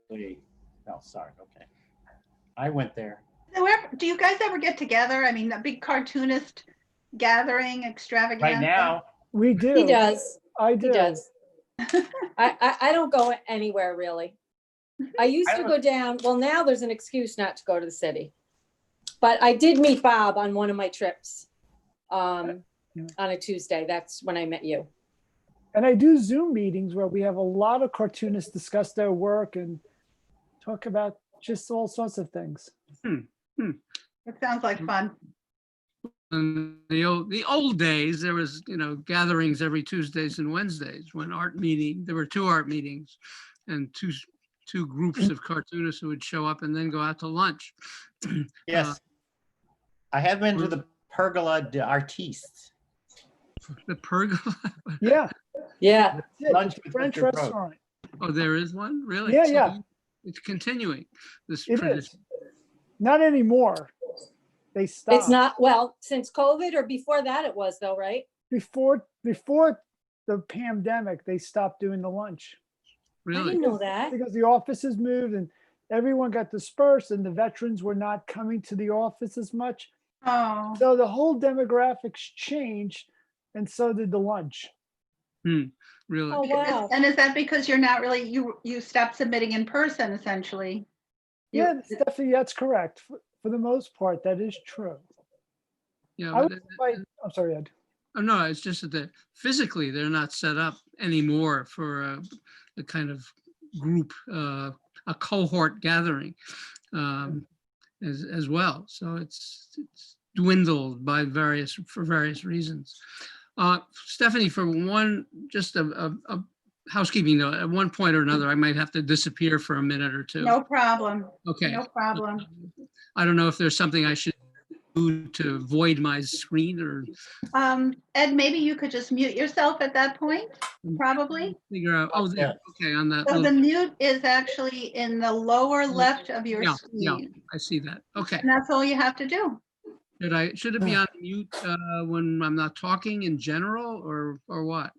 No, sorry. Okay. I went there. Do you guys ever get together? I mean, a big cartoonist gathering extravaganza? Right now. We do. He does. I do. He does. I don't go anywhere really. I used to go down. Well, now there's an excuse not to go to the city. But I did meet Bob on one of my trips on a Tuesday. That's when I met you. And I do Zoom meetings where we have a lot of cartoonists discuss their work and talk about just all sorts of things. It sounds like fun. In the old days, there was, gatherings every Tuesdays and Wednesdays when there were 2 art meetings and two groups of cartoonists who would show up and then go out to lunch. Yes. I have been to the Pergola d'Artistes. The Pergola? Yeah. Yeah. Lunch with French Mr. Broad. restaurant. Oh, there is one? Really? Yeah, So yeah. It's continuing, this It tradition. is. Not anymore. They stopped. It's not, well, since COVID or before that it was though, right? Before the pandemic, they stopped doing the lunch. I Really? didn't know that. Because the offices moved and everyone got dispersed and the veterans were not coming to the office as much. Oh, So the whole demographics changed and so did the lunch. Really? Oh, wow. and is that because you're not really, you stopped submitting in person essentially? Yeah, Stephanie, that's correct. For the most part, that is true. Yeah. I'm sorry, Ed. Oh, no, it's just that physically they're not set up anymore for the kind of group, a cohort gathering as well. So it's dwindled for various reasons. Stephanie, for just a housekeeping note, at one point or another, I might have to disappear for a minute or two. No problem. Okay. No problem. I don't know if there's something I should do to void my screen or Ed, maybe you could just mute yourself at that point, probably. figure out. Oh, there. Okay, on that. So the little- mute is actually in the lower left of your Yeah, screen. I see that. Okay. And that's all you have to do. Should it be on mute when I'm not talking in general or what?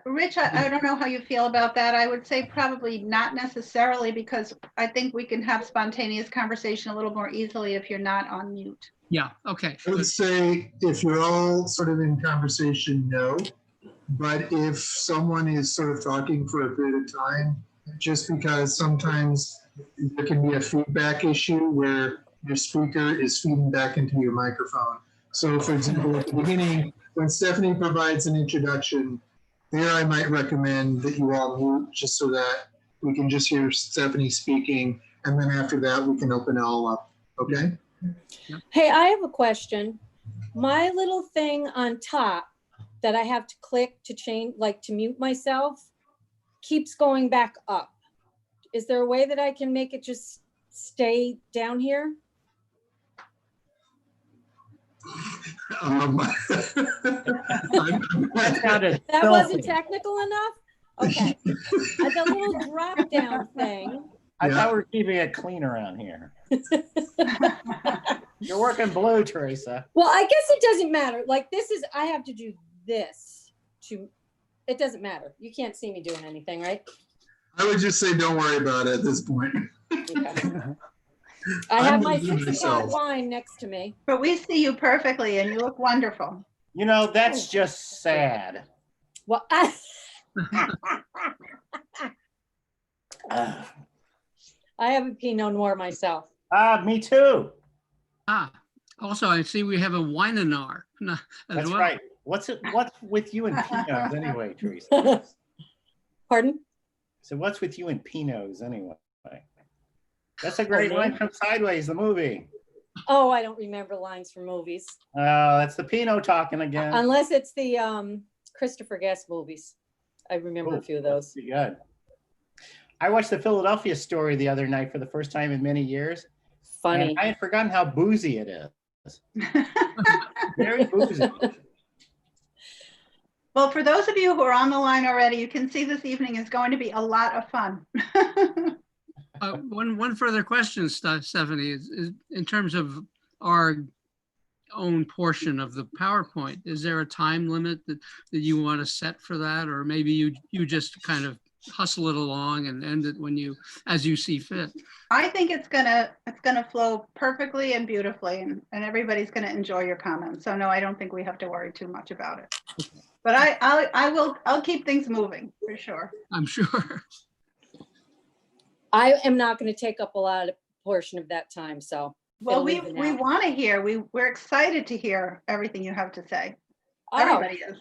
Rich, I don't know how you feel about that. I would say probably not necessarily, because I think we can have spontaneous conversation a little more easily if you're not on mute. Yeah, okay. I would say if you're all sort of in conversation, no. But if someone is sort of talking for a period of time, just because sometimes there can be a feedback issue where your speaker is feeding back into your microphone. So for example, at the beginning, when Stephanie provides an introduction, there I might recommend that you all mute just so that we can just hear Stephanie speaking. And then after that, we can open it all up. Okay? Hey, I have a question. My little thing on top that I have to click to change, like to mute myself, keeps going back up. Is there a way that I can make it just stay down here? That wasn't technical enough? Okay. The little drop down thing. I thought we were keeping it clean around here. You're working blue, Teresa. Well, I guess it doesn't matter. Like I have to do this it doesn't matter. You can't see me doing anything, right? I would just say, don't worry about it at this point. Okay. I have my 6 o'clock wine next to me. But we see you perfectly and you look wonderful. That's just sad. Well, I have a Pinot Noir myself. Me too. Also, I see we have a Weinenar. That's right. What's with you and Pinots anyway, Teresa? Pardon? So what's with you and Pinots anyway? That's a great line from Sideways, the movie. Oh, I don't remember lines from movies. Oh, that's the Pinot talking again. Unless it's the Christopher Guest movies. I remember a few of those. Pretty good. I watched the Philadelphia Story the other night for the first time in many years. Funny. And I had forgotten how boozy it is. Very boozy. Well, for those of you who are on the line already, you can see this evening is going to be a lot of fun. One further question, Stephanie, is in terms of our own portion of the PowerPoint, is there a time limit that you want to set for that? Or maybe you just kind of hustle it along and end it as you see fit. I think it's gonna flow perfectly and beautifully, and everybody's gonna enjoy your comments. So no, I don't think we have to worry too much about it. But I'll keep things moving for sure. I'm sure. I am not going to take up a lot of portion of that time, so. Well, it'll we even out. want to hear. We're excited to hear everything you have to say. Oh, Everybody is.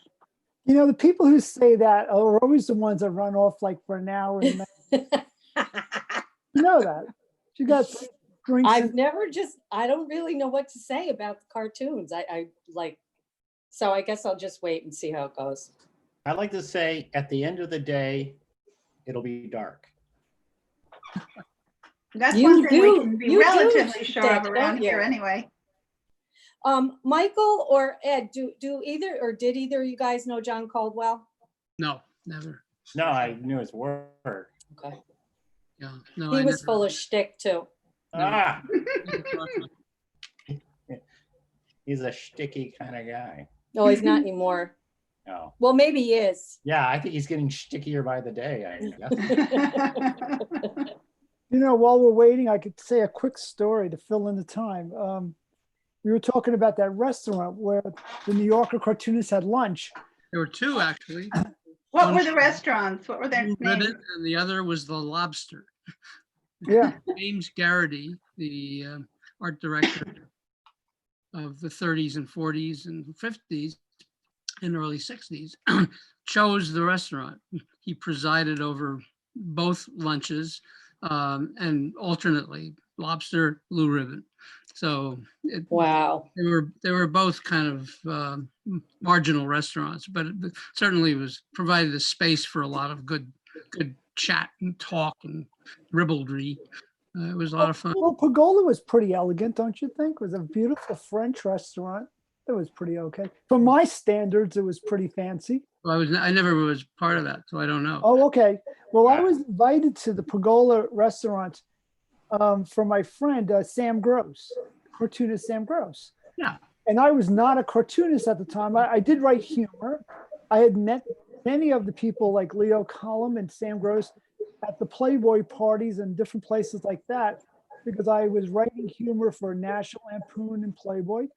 You know, the people who say that are always the ones that run off like for an hour. And you know that. You got drinks. I don't really know what to say about the cartoons. I like, so I guess I'll just wait and see how it goes. I like to say, at the end of the day, it'll be dark. That's You one thing we do- can be you do relatively sure that, of around don't here you? anyway. Michael or Ed, did either of you guys know John Caldwell? No, never. No, I knew his word. Okay. Yeah, no. He I was never- full of shtick too. Ah, never talked to him. he's a shticky kind of guy. No, he's not anymore. Oh, Well, maybe he is. yeah, I think he's getting stickier by the day. I guess. You know, while we're waiting, I could say a quick story to fill in the time. We were talking about that restaurant where the New Yorker cartoonists had lunch. There were two, actually. What were the restaurants? What were their Blue names? Ribbon, and the other was the Lobster. Yeah. James Garrity, the art director of the 30s and 40s and 50s and early 60s, chose the restaurant. He presided over both lunches and alternately Lobster, Blue Ribbon. So Wow. they were both kind of marginal restaurants, but it certainly provided a space for a lot of good chat and talk and ribaldry. It was a lot of fun. Well, Pagola was pretty elegant, don't you think? It was a beautiful French restaurant. It was pretty okay. For my standards, it was pretty fancy. Well, I never was part of that, so I don't know. Oh, okay. Well, I was invited to the Pagola restaurant from my friend, Sam Gross, cartoonist Sam Gross. Yeah. And I was not a cartoonist at the time. I did write humor. I had met many of the people like Leo Collum and Sam Gross at the Playboy parties and different places like that, because I was writing humor for National Lampoon and Playboy.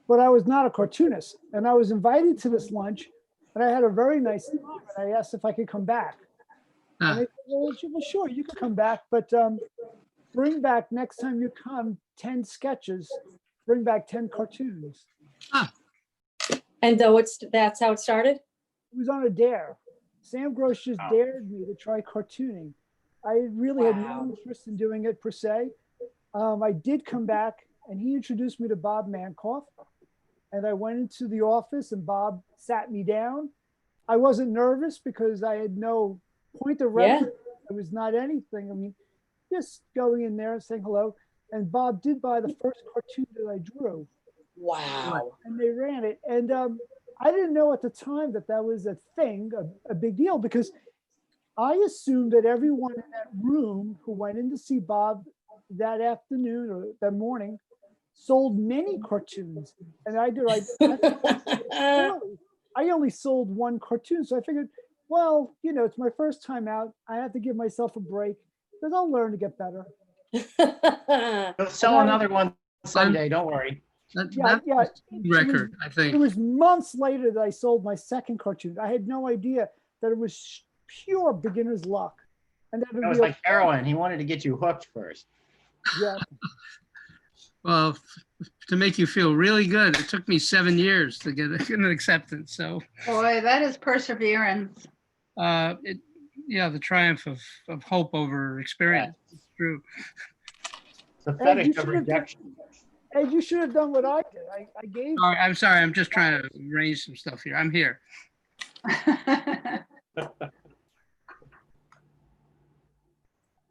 But I was not a cartoonist. And I was invited to this lunch, and I had a very nice time. And I asked if I could come back. Ah. And they said, well, sure, you can come back, but bring back next time you come 10 sketches, bring back 10 cartoons. And that's how it started? It was on a dare. Sam Gross just dared me to try cartooning. I really had no interest in doing it per se. I did come back, and he introduced me to Bob Mankoff. And I went into the office, and Bob sat me down. I wasn't nervous because I had no point of reference. It was not anything. I mean, just going in there and saying hello. And Bob did buy the first cartoon that I drew. Wow. And they ran it. And I didn't know at the time that that was a thing, a big deal, because I assumed that everyone in that room who went in to see Bob that afternoon or that morning sold many cartoons. And I only sold one cartoon. So I figured, well, you know, it's my first time out. I have to give myself a break, because I'll learn to get better. You'll sell another one someday, don't worry. That's Yeah. a record, I It think. was months later that I sold my second cartoon. I had no idea that it was pure beginner's luck. And that it That would was be like heroin. He wanted to get you hooked first. yeah. Well, to make you feel really good, it took me 7 years to get an acceptance. So, Boy, that is perseverance. the triumph of hope over experience. It's true. The you fetish should of have rejection. Hey, you should have done what I did. I gave. I'm sorry. I'm just trying to arrange some stuff here. I'm here.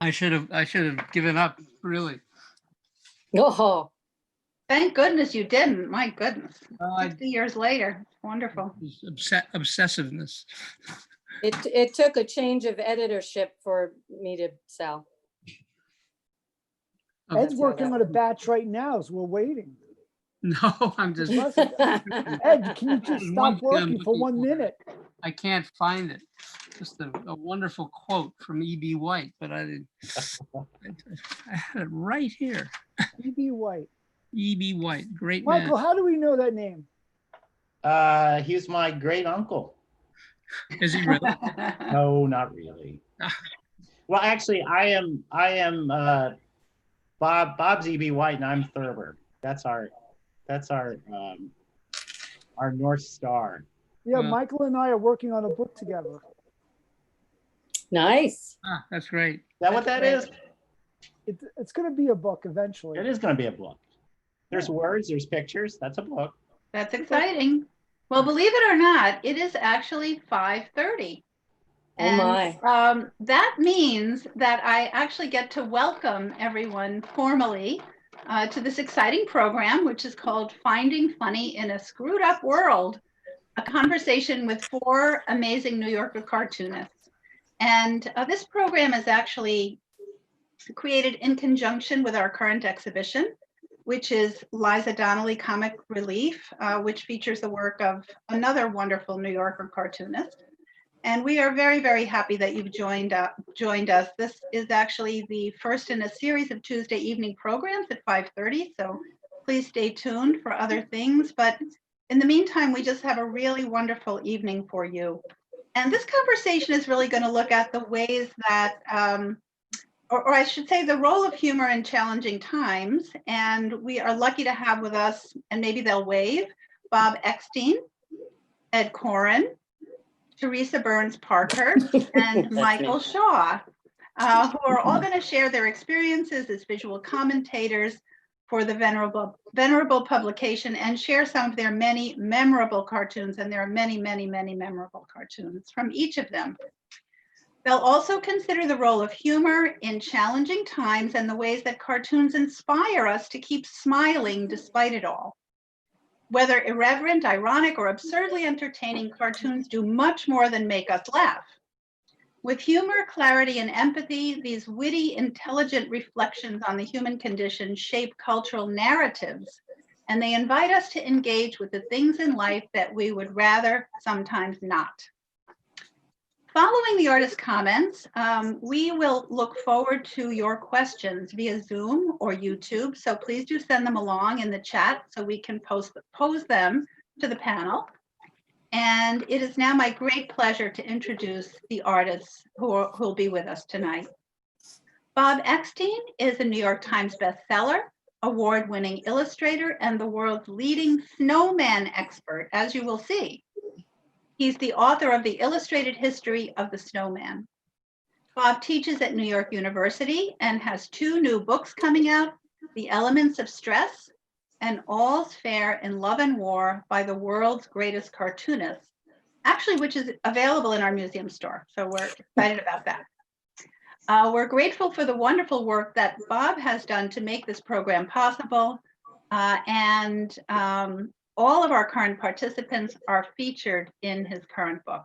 I should have given up, really. Oh, Thank goodness you didn't. My goodness. I 60 years later. Wonderful. obsessiveness. it took a change of editorship for me to sell. Ed's That's how working that on a batch right now as we're waiting. No, I'm just. Impressive. Ed, can you just There's one stop thing I'm working for looking 1 for. minute? I can't find it. Just a wonderful quote from E.B. White, but I didn't. I had it right here. E.B. White. E.B. White, great man. Michael, how do we know that name? He's my great uncle. Is he really? No, not really. Well, actually, I am Bob's E.B. White, and I'm Thurber. That's our North Star. Yeah, Yeah. Michael and I are working on a book together. Nice. That's great. Is that what that is? It's going to be a book eventually. It is going to be a book. There's words, there's pictures. That's a book. That's exciting. Well, believe it or not, it is actually 5:30. Oh my. That means that I actually get to welcome everyone formally to this exciting program, which is called Finding Funny in a Screwed Up World, a conversation with 4 amazing New Yorker cartoonists. And this program is actually created in conjunction with our current exhibition, which is Liza Donnelly Comic Relief, which features the work of another wonderful New Yorker cartoonist. And we are very, very happy that you've joined us. This is actually the first in a series of Tuesday evening programs at 5:30. So please stay tuned for other things. But in the meantime, we just have a really wonderful evening for you. And this conversation is really going to look at the ways that, or I should say, the role of humor in challenging times. And we are lucky to have with us, and maybe they'll wave, Bob Eckstein, Ed Koren, Teresa Burns Parkhurst, and Michael Shaw, who are all going to share their experiences as visual commentators for the venerable publication and share some of their many memorable cartoons. And there are many, many, many memorable cartoons from each of them. They'll also consider the role of humor in challenging times and the ways that cartoons inspire us to keep smiling despite it all. Whether irreverent, ironic, or absurdly entertaining, cartoons do much more than make us laugh. With humor, clarity, and empathy, these witty, intelligent reflections on the human condition shape cultural narratives, and they invite us to engage with the things in life that we would rather sometimes not. Following the artist's comments, we will look forward to your questions via Zoom or YouTube. So please do send them along in the chat so we can pose them to the panel. And it is now my great pleasure to introduce the artists who will be with us tonight. Bob Eckstein is a New York Times bestseller, award-winning illustrator, and the world's leading snowman expert, as you will see. He's the author of The Illustrated History of the Snowman. Bob teaches at New York University and has 2 new books coming out, The Elements of Stress and All's Fair in Love and War by the World's Greatest Cartoonists, actually, which is available in our museum store. So we're excited about that. We're grateful for the wonderful work that Bob has done to make this program possible. All of our current participants are featured in his current book.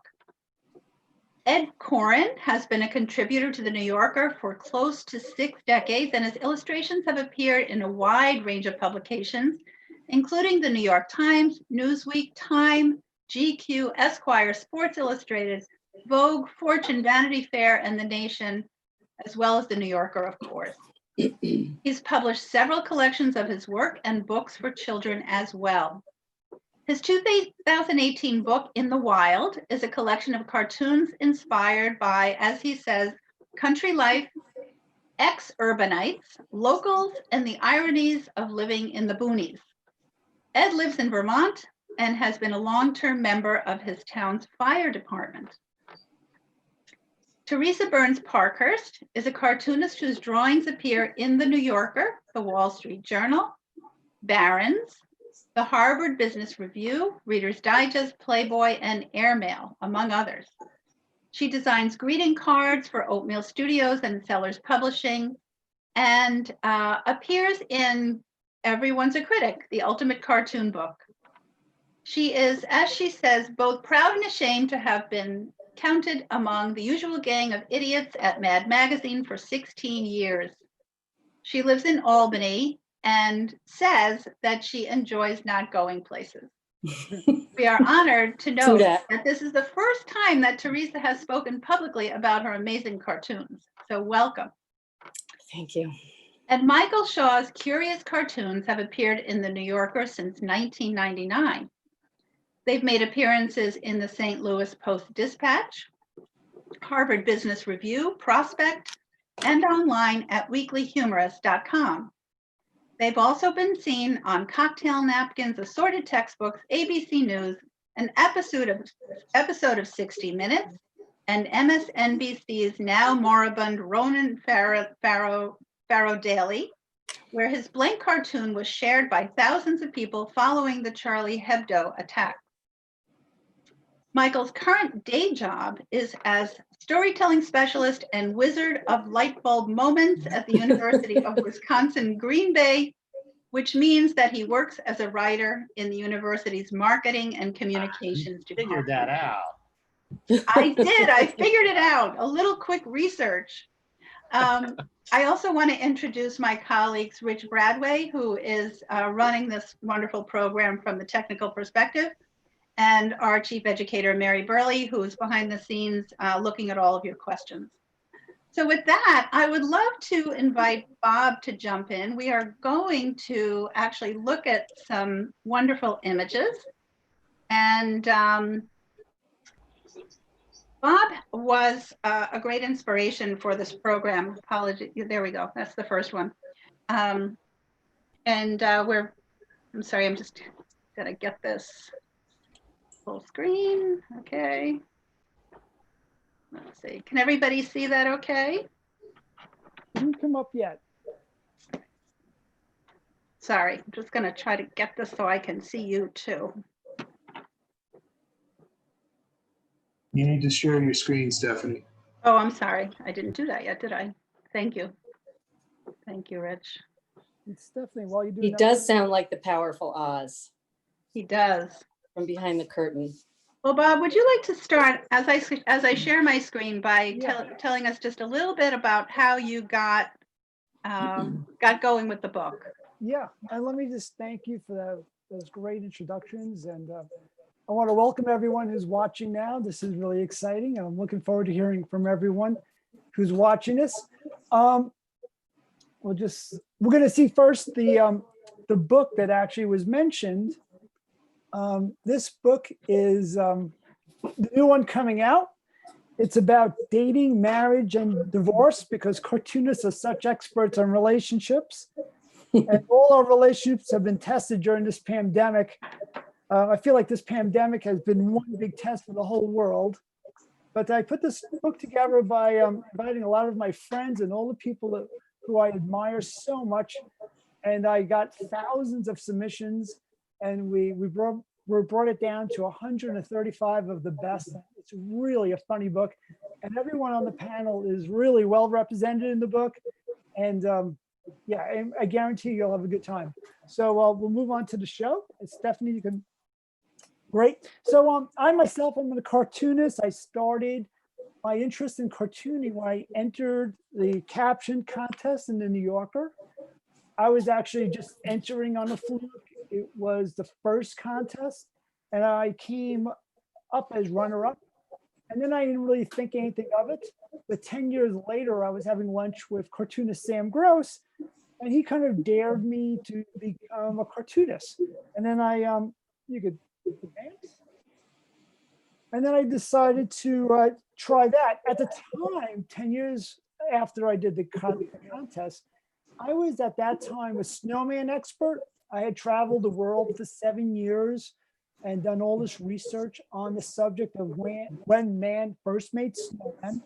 Ed Koren has been a contributor to The New Yorker for close to 6 decades, and his illustrations have appeared in a wide range of publications, including The New York Times, Newsweek, Time, GQ, Esquire, Sports Illustrated, Vogue, Fortune, Vanity Fair, and The Nation, as well as The New Yorker, of course. He's published several collections of his work and books for children as well. His 2018 book, In the Wild, is a collection of cartoons inspired by, as he says, country life, ex-urbanites, locals, and the ironies of living in the boonies. Ed lives in Vermont and has been a long-term member of his town's fire department. Teresa Burns Parkhurst is a cartoonist whose drawings appear in The New Yorker, The Wall Street Journal, Barron's, the Harvard Business Review, Reader's Digest, Playboy, and Airmail, among others. She designs greeting cards for Oatmeal Studios and Sellers Publishing, and appears in Everyone's a Critic, the ultimate cartoon book. She is, as she says, both proud and ashamed to have been counted among the usual gang of idiots at Mad Magazine for 16 years. She lives in Albany and says that she enjoys not going places. We are honored to know that. that this is the first time that Teresa has spoken publicly about her amazing cartoons. So welcome. Thank you. And Michael Shaw's curious cartoons have appeared in the New Yorker since 1999. They've made appearances in the St. Louis Post-Dispatch, Harvard Business Review, Prospect, and online at weeklyhumorist.com. They've also been seen on cocktail napkins, assorted textbooks, ABC News, an episode of 60 Minutes, and MSNBC's now moribund Ronan Farrow Daily, where his blank cartoon was shared by thousands of people following the Charlie Hebdo attack. Michael's current day job is as storytelling specialist and wizard of light bulb moments at the University of Wisconsin Green Bay, which means that he works as a writer in the university's marketing and communications Figured department. that out. I did. I figured it out. A little quick research. I also want to introduce my colleagues, Rich Bradway, who is running this wonderful program from the technical perspective, and our chief educator, Mary Burley, who is behind the scenes looking at all of your questions. So with that, I would love to invite Bob to jump in. We are going to actually look at some wonderful images. And Bob was a great inspiration for this program. Apology, there we go. That's the first one. I'm sorry, I'm just gonna get this full screen. Okay. Let's see. Can everybody see that okay? Didn't come up yet. Sorry, I'm just gonna try to get this so I can see you too. You need to share your screen, Stephanie. Oh, I'm sorry. I didn't do that yet, did I? Thank you. Thank you, Rich. It's definitely while you do. He does sound like the powerful Oz He does. from behind the curtain. Well, Bob, would you like to start as I share my screen by telling us just a little bit about how you got going with the book? Yeah, and let me just thank you for those great introductions, and I want to welcome everyone who's watching now. This is really exciting, and I'm looking forward to hearing from everyone who's watching this. We're going to see first the book that actually was mentioned. This book is the new one coming out. It's about dating, marriage, and divorce, because cartoonists are such experts on relationships. And all our relationships have been tested during this pandemic. I feel like this pandemic has been one big test for the whole world. But I put this book together by inviting a lot of my friends and all the people who I admire so much. And I got thousands of submissions, and we brought it down to 135 of the best. It's really a funny book, and everyone on the panel is really well represented in the book. And yeah, I guarantee you'll have a good time. So we'll move on to the show. Stephanie, you can. Great. So I myself, I'm a cartoonist. I started my interest in cartooning when I entered the caption contest in the New Yorker. I was actually just entering on a fluke. It was the first contest, and I came up as runner-up. And then I didn't really think anything of it. But 10 years later, I was having lunch with cartoonist Sam Gross, and he kind of dared me to become a cartoonist. And then you could advance. And then I decided to try that. At the time, 10 years after I did the contest, I was at that time a snowman expert. I had traveled the world for 7 years and done all this research on the subject of when man first made snowmen.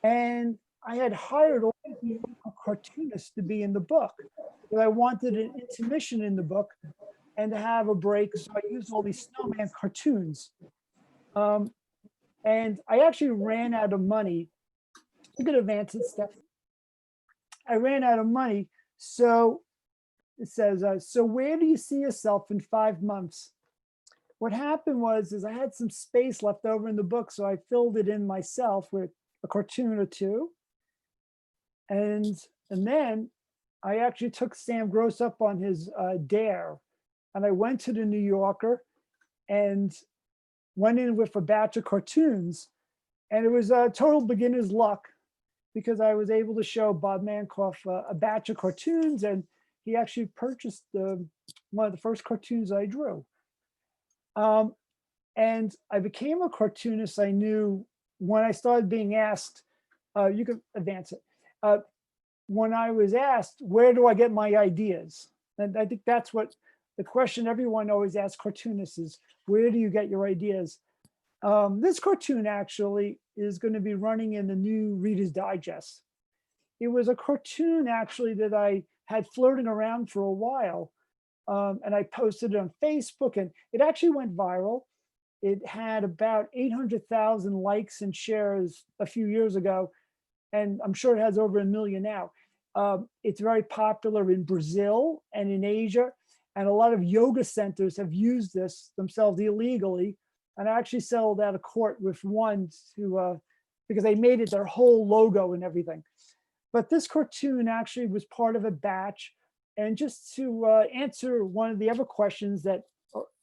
And I had hired all these cartoonists to be in the book, but I wanted an intermission in the book and to have a break. So I used all these snowman cartoons. And I actually ran out of money. You could advance it, Steph. I ran out of money. So it says, so where do you see yourself in 5 months? What happened was I had some space left over in the book, so I filled it in myself with a cartoon or two. And then I actually took Sam Gross up on his dare, and I went to the New Yorker and went in with a batch of cartoons, and it was total beginner's luck because I was able to show Bob Mankoff a batch of cartoons, and he actually purchased one of the first cartoons I drew. And I became a cartoonist. I knew when I started being asked, you can advance it. When I was asked, where do I get my ideas? And I think that's what the question everyone always asks cartoonists is, where do you get your ideas? This cartoon actually is going to be running in the new Reader's Digest. It was a cartoon actually that I had floating around for a while. And I posted it on Facebook, and it actually went viral. It had about 800,000 likes and shares a few years ago, and I'm sure it has over 1 million now. It's very popular in Brazil and in Asia, and a lot of yoga centers have used this themselves illegally. And I actually settled out of court with one who, because they made it their whole logo and everything. But this cartoon actually was part of a batch. And just to answer one of the other questions that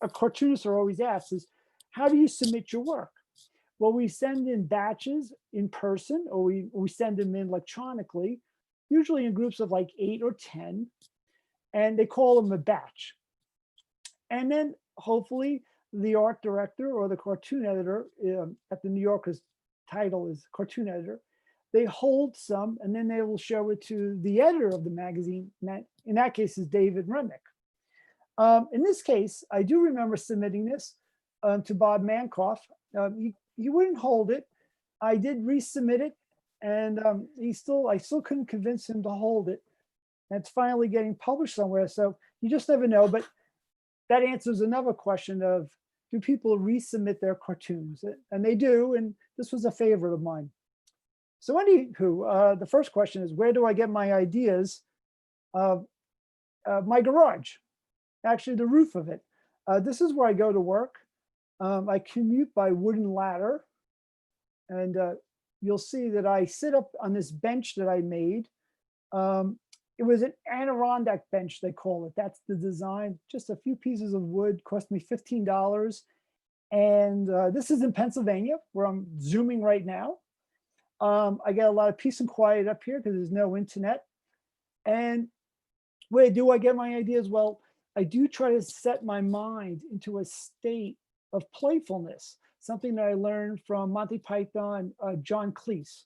a cartoonists are always asked is, how do you submit your work? Well, we send in batches in person, or we send them in electronically, usually in groups of like 8 or 10, and they call them a batch. And then hopefully the art director or the cartoon editor at the New Yorker's title is cartoon editor. They hold some, and then they will show it to the editor of the magazine. In that case is David Remnick. In this case, I do remember submitting this to Bob Mankoff. He wouldn't hold it. I did resubmit it, and I still couldn't convince him to hold it. And it's finally getting published somewhere. So you just never know. But that answers another question of, do people resubmit their cartoons? And they do. And this was a favorite of mine. So anywho, the first question is, where do I get my ideas? My garage, actually the roof of it. This is where I go to work. I commute by wooden ladder, and you'll see that I sit up on this bench that I made. It was an Adirondack bench, they call it. That's the design. Just a few pieces of wood, cost me $15. And this is in Pennsylvania, where I'm Zooming right now. I get a lot of peace and quiet up here because there's no internet. And where do I get my ideas? Well, I do try to set my mind into a state of playfulness, something that I learned from Monty Python, John Cleese.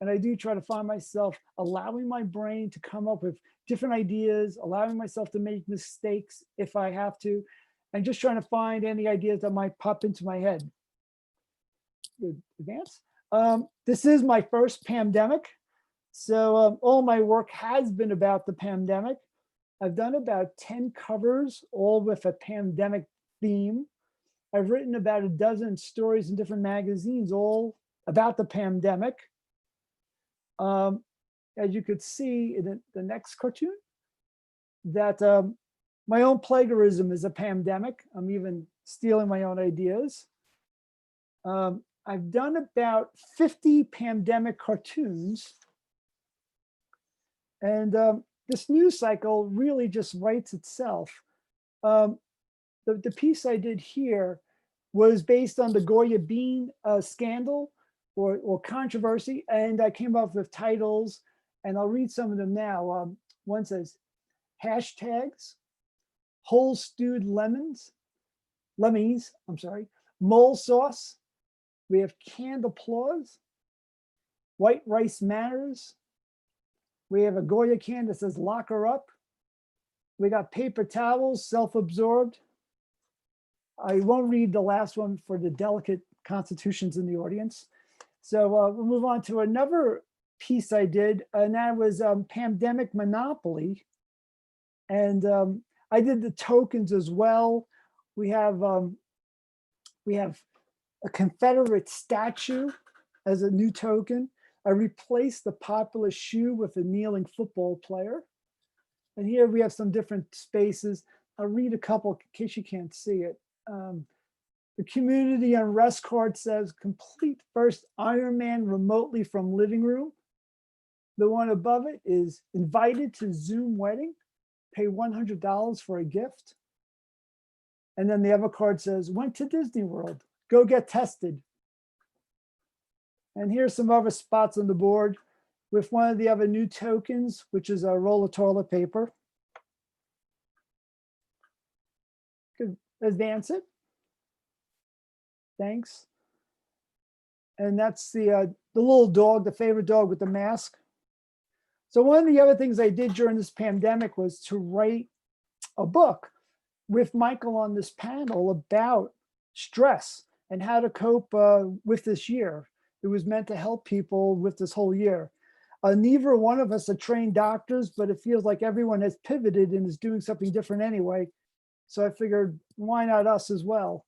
And I do try to find myself allowing my brain to come up with different ideas, allowing myself to make mistakes if I have to, and just trying to find any ideas that might pop into my head. Good. Advance. This is my first pandemic. So all my work has been about the pandemic. I've done about 10 covers, all with a pandemic theme. I've written about a dozen stories in different magazines, all about the pandemic. As you could see in the next cartoon, that my own plagiarism is a pandemic. I'm even stealing my own ideas. I've done about 50 pandemic cartoons. And this news cycle really just writes itself. The piece I did here was based on the Goya Bean scandal or controversy, and I came up with titles, and I'll read some of them now. One says, hashtags, whole stewed lemmies, mole sauce. We have canned applause, white rice matters. We have a Goya can that says lock her up. We got paper towels, self-absorbed. I won't read the last one for the delicate constitutions in the audience. So we'll move on to another piece I did, and that was Pandemic Monopoly. And I did the tokens as well. We have a Confederate statue as a new token. I replaced the popular shoe with a kneeling football player. And here we have some different spaces. I'll read a couple in case you can't see it. The community unrest card says, complete first Iron Man remotely from living room. The one above it is invited to Zoom wedding, pay $100 for a gift. And then the other card says, went to Disney World, go get tested. And here's some other spots on the board with one of the other new tokens, which is a roll of toilet paper. Could advance it. Thanks. And that's the little dog, the favorite dog with the mask. So one of the other things I did during this pandemic was to write a book with Michael on this panel about stress and how to cope with this year. It was meant to help people with this whole year. Neither one of us are trained doctors, but it feels like everyone has pivoted and is doing something different anyway. So I figured, why not us as well?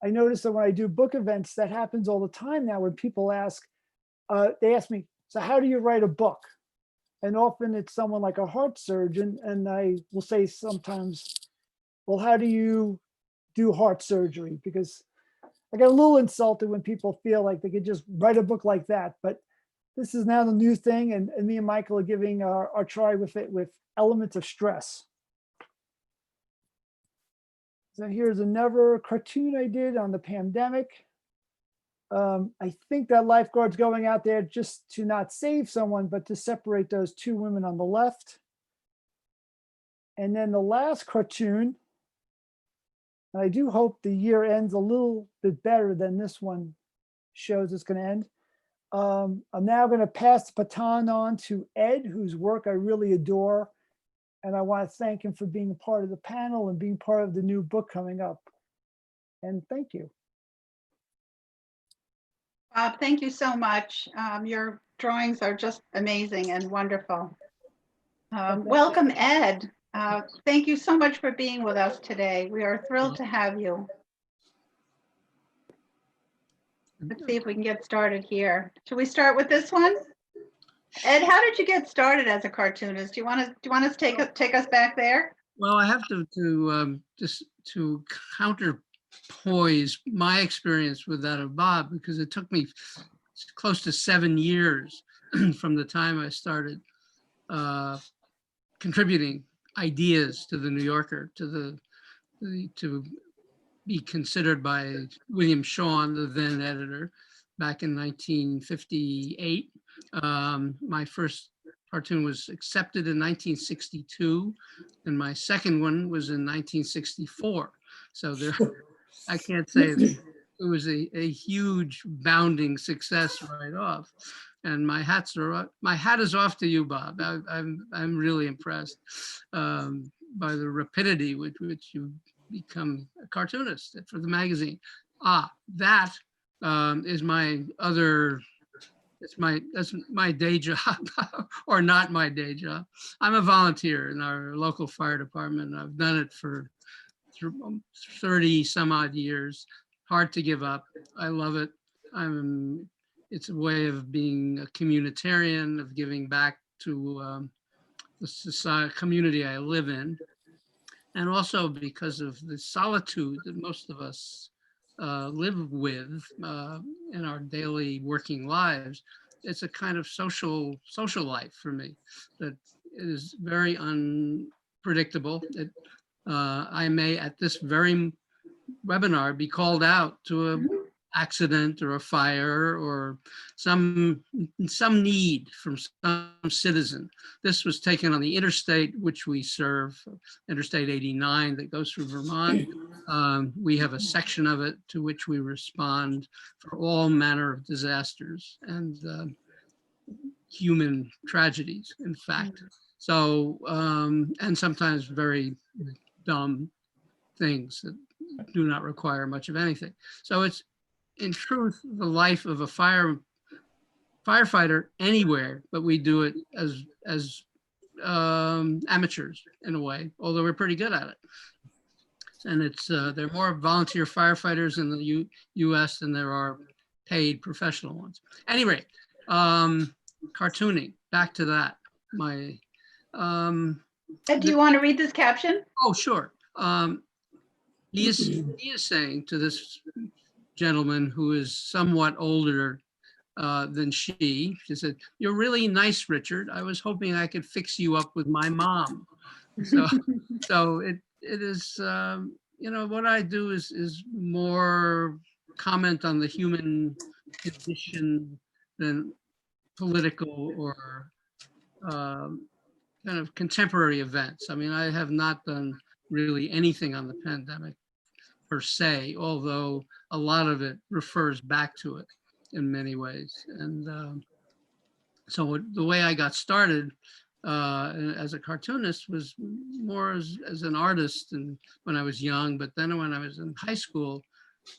I noticed that when I do book events, that happens all the time now when people ask, they ask me, so how do you write a book? And often it's someone like a heart surgeon. And I will say sometimes, well, how do you do heart surgery? Because I get a little insulted when people feel like they could just write a book like that. But this is now the new thing. And me and Michael are giving our try with it with elements of stress. So here's another cartoon I did on the pandemic. I think that lifeguard's going out there just to not save someone, but to separate those two women on the left. And then the last cartoon, and I do hope the year ends a little bit better than this one shows it's going to end. I'm now going to pass the baton on to Ed, whose work I really adore. And I want to thank him for being a part of the panel and being part of the new book coming up. And thank you. Bob, thank you so much. Your drawings are just amazing and wonderful. Welcome, Ed. Thank you so much for being with us today. We are thrilled to have you. Let's see if we can get started here. Should we start with this one? Ed, how did you get started as a cartoonist? Do you want us to take us back there? Well, I have just to counterpoise my experience with that of Bob, because it took me close to 7 years from the time I started contributing ideas to the New Yorker to be considered by William Shawn, the then editor, back in 1958. My first cartoon was accepted in 1962, and my second one was in 1964. So there, I can't say that it was a huge bounding success right off. And my hat is off to you, Bob. I'm really impressed by the rapidity with which you become a cartoonist for the magazine. That is my other. That's my day job, or not my day job. I'm a volunteer in our local fire department. I've done it for 30 some odd years. Hard to give up. I love it. It's a way of being a communitarian, of giving back to the society, community I live in, and also because of the solitude that most of us live with in our daily working lives. It's a kind of social life for me that is very unpredictable. I may at this very webinar be called out to an accident or a fire or some need from some citizen. This was taken on the interstate, which we serve, Interstate 89 that goes through Vermont. We have a section of it to which we respond for all manner of disasters and human tragedies, in fact. So, and sometimes very dumb things that do not require much of anything. So it's, in truth, the life of a firefighter anywhere, but we do it as amateurs in a way, although we're pretty good at it. And it's there are more volunteer firefighters in the U.S. than there are paid professional ones. Anyway, cartooning. Back to that. Do you want to read this caption? Oh, sure. He is saying to this gentleman who is somewhat older than she. She said, "You're really nice, Richard. I was hoping I could fix you up with my mom." So, so it is, what I do is more comment on the human condition than political or kind of contemporary events. I mean, I have not done really anything on the pandemic per se, although a lot of it refers back to it in many ways. And so the way I got started as a cartoonist was more as an artist, and when I was young, but then when I was in high school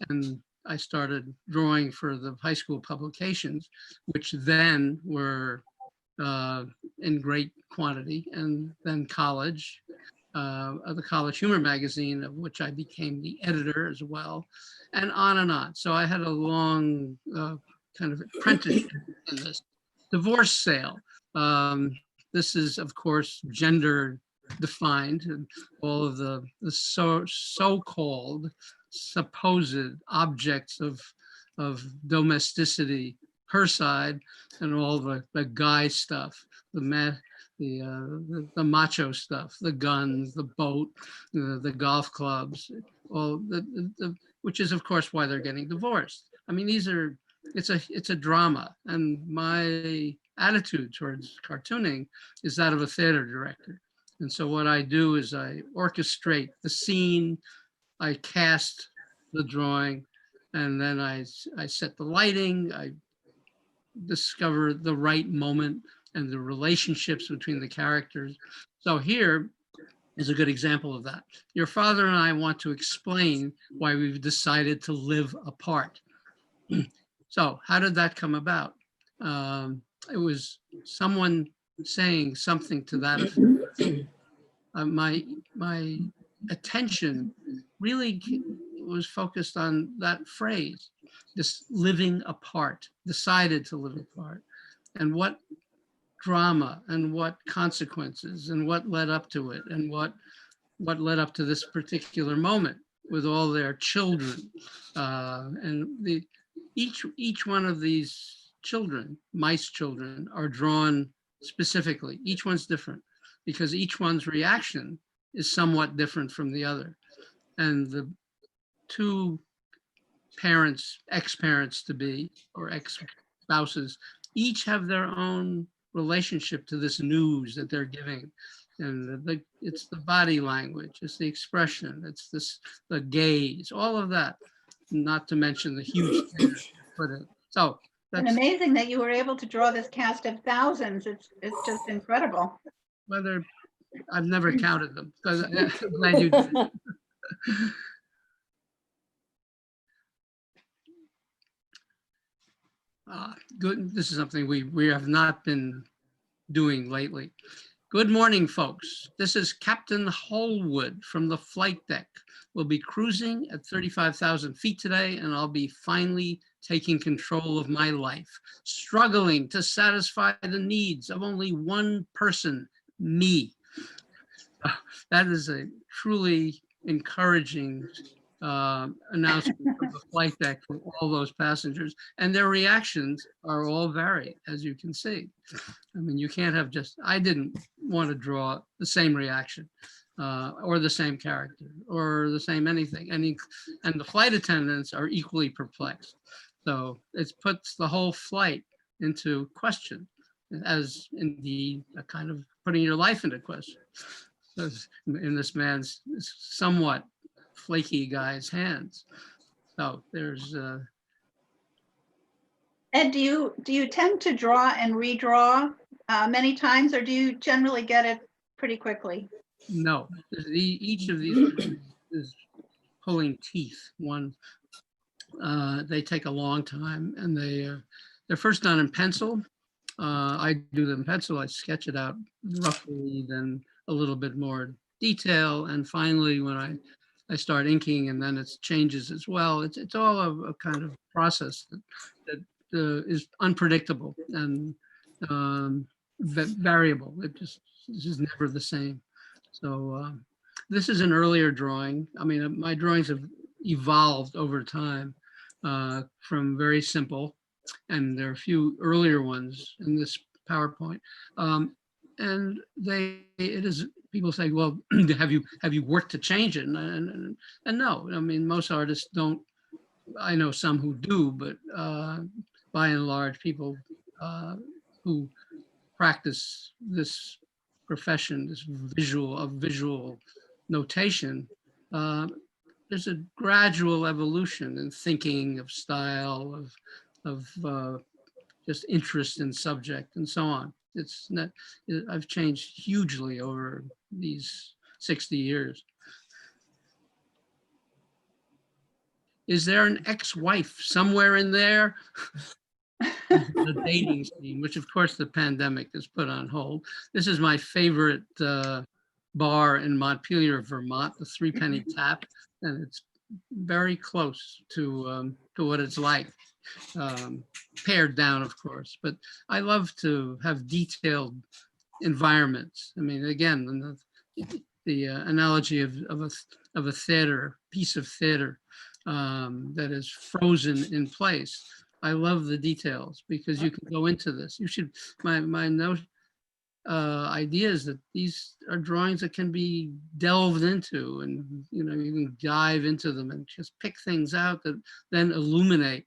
and I started drawing for the high school publications, which then were in great quantity, and then college, of the College Humor magazine, of which I became the editor as well, and on and on. So I had a long kind of apprenticeship in this. Divorce sale. This is, of course, gender defined, and all of the so-called supposed objects of domesticity, her side, and all the guy stuff, the macho stuff, the guns, the boat, the golf clubs, all which is, of course, why they're getting divorced. I mean, it's a drama, and my attitude towards cartooning is that of a theater director. And so what I do is I orchestrate the scene, I cast the drawing, and then I set the lighting, I discover the right moment and the relationships between the characters. So here is a good example of that. Your father and I want to explain why we've decided to live apart. So how did that come about? It was someone saying something to that effect. My attention really was focused on that phrase, this living apart, decided to live apart, and what drama and what consequences and what led up to it, and what led up to this particular moment with all their children, and each one of these children, mice children, are drawn specifically. Each one's different because each one's reaction is somewhat different from the other. And the two parents, ex-parents to be, or ex-spouses, each have their own relationship to this news that they're giving. And it's the body language, it's the expression, it's the gaze, all of that, not to mention the huge put in. So and amazing that you were able to draw this cast of thousands. It's just incredible. Whether I've never counted them, because I'm glad you did. Good. This is something we have not been doing lately. Good morning, folks. This is Captain Holwood from the flight deck. We'll be cruising at 35,000 feet today, and I'll be finally taking control of my life, struggling to satisfy the needs of only one person, me. That is a truly encouraging announcement from the flight deck from all those passengers, and their reactions are all varied, as you can see. I mean, you can't have I didn't want to draw the same reaction or the same character or the same anything. And the flight attendants are equally perplexed. So it puts the whole flight into question, as indeed a kind of putting your life into question. So in this man's somewhat flaky guy's hands. So there's Ed, do you tend to draw and redraw many times, or do you generally get it pretty quickly? No, each of these is pulling teeth. One, they take a long time, and they're first done in pencil. I do them in pencil. I sketch it out roughly, then a little bit more detail, and finally when I start inking, and then it changes as well. It's all a kind of process that is unpredictable and variable. This is never the same. So this is an earlier drawing. I mean, my drawings have evolved over time from very simple and there are a few earlier ones in this PowerPoint. And it is, people say, well, have you worked to change it? And no, I mean, most artists don't. I know some who do, but by and large, people who practice this profession, this visual notation, there's a gradual evolution in thinking, of style, of just interest in subject, and so on. It's not. I've changed hugely over these 60 years. Is there an ex-wife somewhere in there? The dating scene, which of course the pandemic has put on hold. This is my favorite bar in Montpelier, Vermont, the Three Penny Tap, and it's very close to what it's like, pared down, of course. But I love to have detailed environments. I mean, again, the analogy of a theater, piece of theater that is frozen in place. I love the details because you can go into this. You should, my note idea is that these are drawings that can be delved into, and you can dive into them and just pick things out that then illuminate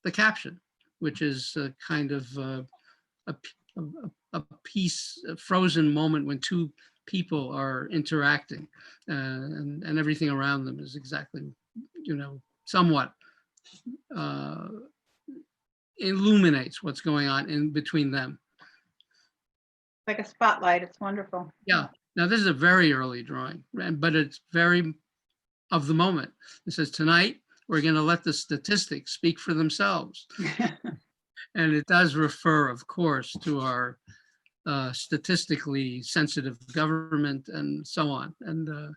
the caption, which is a kind of a piece, a frozen moment when two people are interacting, and everything around them is exactly, somewhat illuminates what's going on in between them. Like a spotlight. It's wonderful. Yeah. Now this is a very early drawing, but it's very of the moment. It says, tonight we're going to let the statistics speak for themselves. And it does refer, of course, to our statistically sensitive government and so on, and the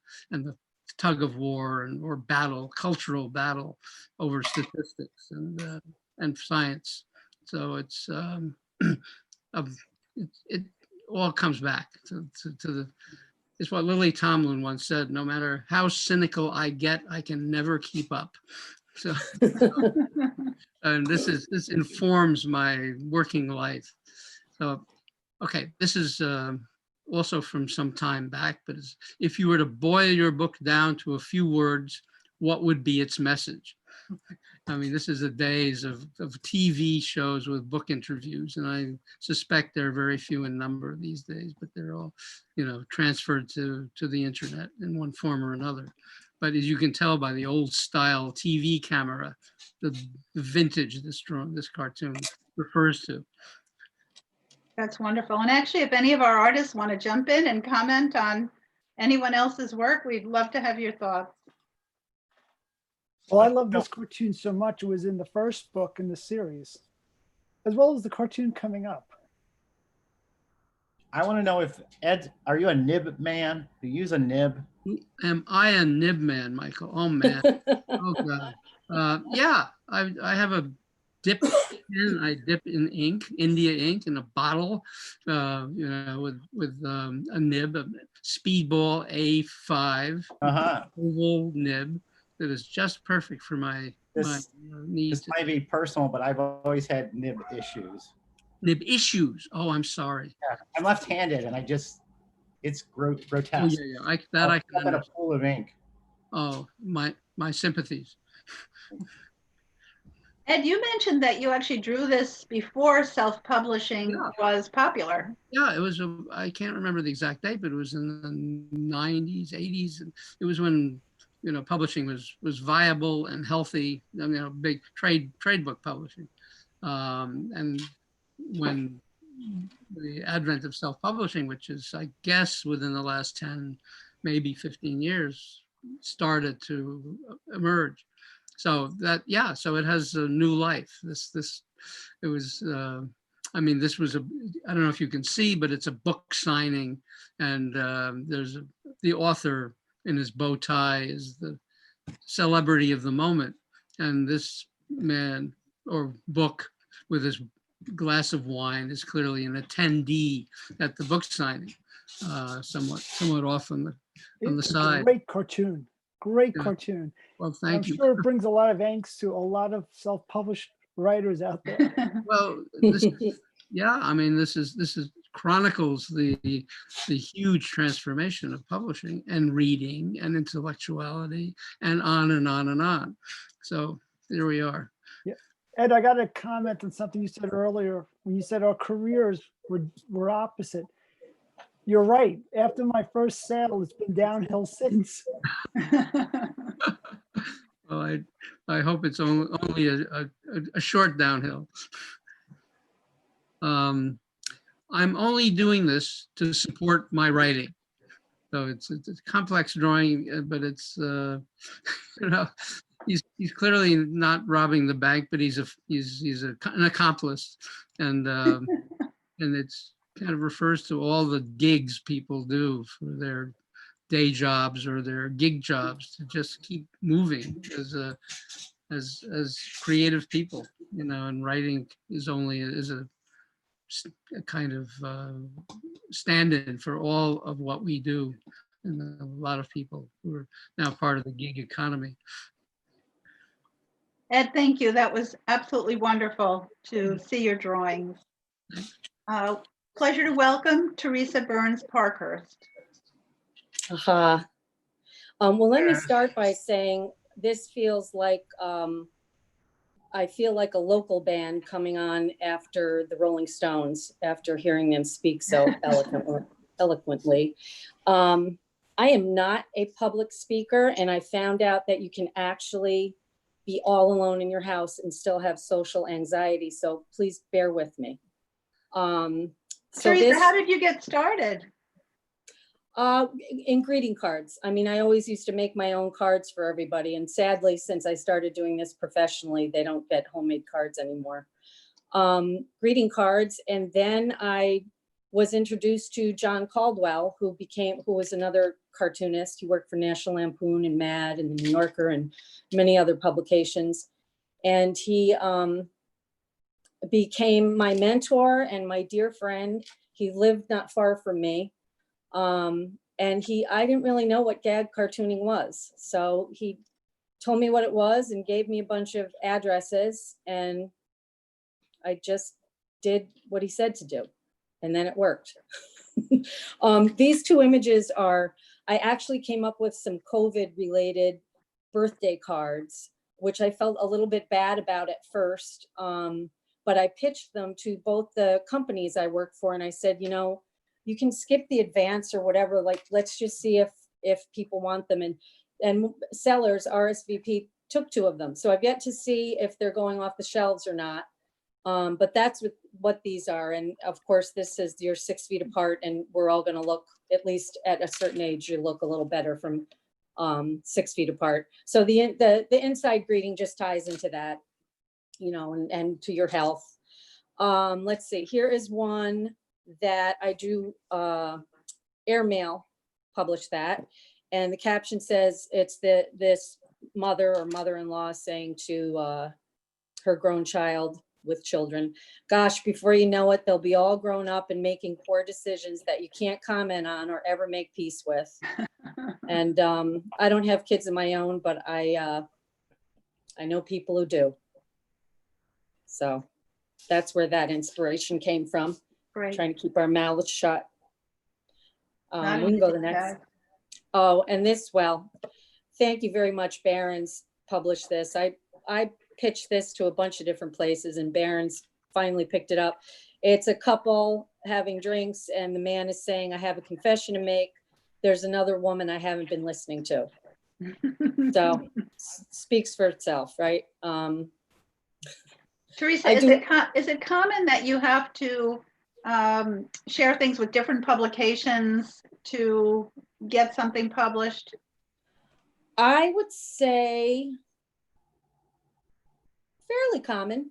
tug of war or battle, cultural battle over statistics and science. So it's it all comes back to the. It's what Lily Tomlin once said: no matter how cynical I get, I can never keep up. So, and this informs my working life. So, okay, this is also from some time back, but if you were to boil your book down to a few words, what would be its message? I mean, this is the days of TV shows with book interviews, and I suspect there are very few in number these days, but they're all, transferred to the internet in one form or another. But as you can tell by the old style TV camera, the vintage this cartoon refers to. That's wonderful. And actually, if any of our artists want to jump in and comment on anyone else's work, we'd love to have your thoughts. Well, I love this cartoon so much. It was in the first book in the series, as well as the cartoon coming up. I want to know if Ed, are you a nib man? Do you use a nib? Am I a nib man, Michael? Oh man. Oh God. Yeah, I have a dip pen. I dip in ink, India ink, in a bottle, with a nib, a Speedball A5 oval nib that is just perfect for my needs. This might be personal, but I've always had nib issues. Nib issues. Oh, I'm sorry. Yeah, I'm left-handed, and it's grotesque. Oh yeah. I can understand. A pool of ink. Oh, my sympathies. Ed, you mentioned that you actually drew this before self-publishing was popular. Yeah, it was. I can't remember the exact date, but it was in the 90s, 80s. And it was when publishing was viable and healthy. Big trade book publishing, and when the advent of self-publishing, which is, I guess, within the last 10, maybe 15 years, started to emerge. So so it has a new life. It was, this was I don't know if you can see, but it's a book signing, and there's the author in his bow tie is the celebrity of the moment. And this man or book with his glass of wine is clearly an attendee at the book signing, somewhat off on the side. Great cartoon. Great cartoon. Well, thank you. I'm sure it brings a lot of angst to a lot of self-published writers out there. Well, yeah, I mean, this is chronicles the huge transformation of publishing and reading and intellectuality and on and on and on. So there we are. Yeah. Ed, I got a comment on something you said earlier when you said our careers were opposite. You're right. After my first sale, it's been downhill since. Well, I hope it's only a short downhill. I'm only doing this to support my writing. So it's a complex drawing, but it's you know, he's clearly not robbing the bank, but he's an accomplice, and it's kind of refers to all the gigs people do for their day jobs or their gig jobs to just keep moving as creative people, you know, and writing is a kind of stand-in for all of what we do, and a lot of people who are now part of the gig economy. Ed, thank you. That was absolutely wonderful to see your drawings. Pleasure to welcome Teresa Burns Parkhurst. Well, let me start by saying this feels like, I feel like a local band coming on after the Rolling Stones, after hearing them speak so eloquently. I am not a public speaker, and I found out that you can actually be all alone in your house and still have social anxiety. So please bear with me. Teresa, how did you get started? In greeting cards. I mean, I always used to make my own cards for everybody. And sadly, since I started doing this professionally, they don't get homemade cards anymore. Greeting cards. And then I was introduced to John Caldwell, who was another cartoonist. He worked for National Lampoon and Mad and the New Yorker and many other publications. And he became my mentor and my dear friend. He lived not far from me. And I didn't really know what gag cartooning was. So he told me what it was and gave me a bunch of addresses, and I just did what he said to do. And then it worked. These two images I actually came up with some COVID related birthday cards, which I felt a little bit bad about at first. But I pitched them to both the companies I work for. And I said, you know, you can skip the advance or whatever, like, let's just see if people want them. And sellers, RSVP, took 2 of them. So I've yet to see if they're going off the shelves or not. But that's what these are. And of course, this is you're 6 feet apart, and we're all going to look, at least at a certain age, you look a little better from 6 feet apart. So the inside greeting just ties into that, you know, and to your health. Let's see, here is one that I do airmail, publish that. And the caption says it's this mother or mother-in-law saying to her grown child with children, gosh, before you know it, they'll be all grown up and making poor decisions that you can't comment on or ever make peace with. And I don't have kids of my own, but I know people who do. So that's where that inspiration came from. Great. Trying to keep our mouths shut. We Not can go to easy, the next. guys. Oh, and this, well, thank you very much, Barron's published this. I pitched this to a bunch of different places, and Barron's finally picked it up. It's a couple having drinks, and the man is saying, I have a confession to make. There's another woman I haven't been listening to. So speaks for itself, right? Teresa, is it common that you have to share things with different publications to get something published? I would say fairly common.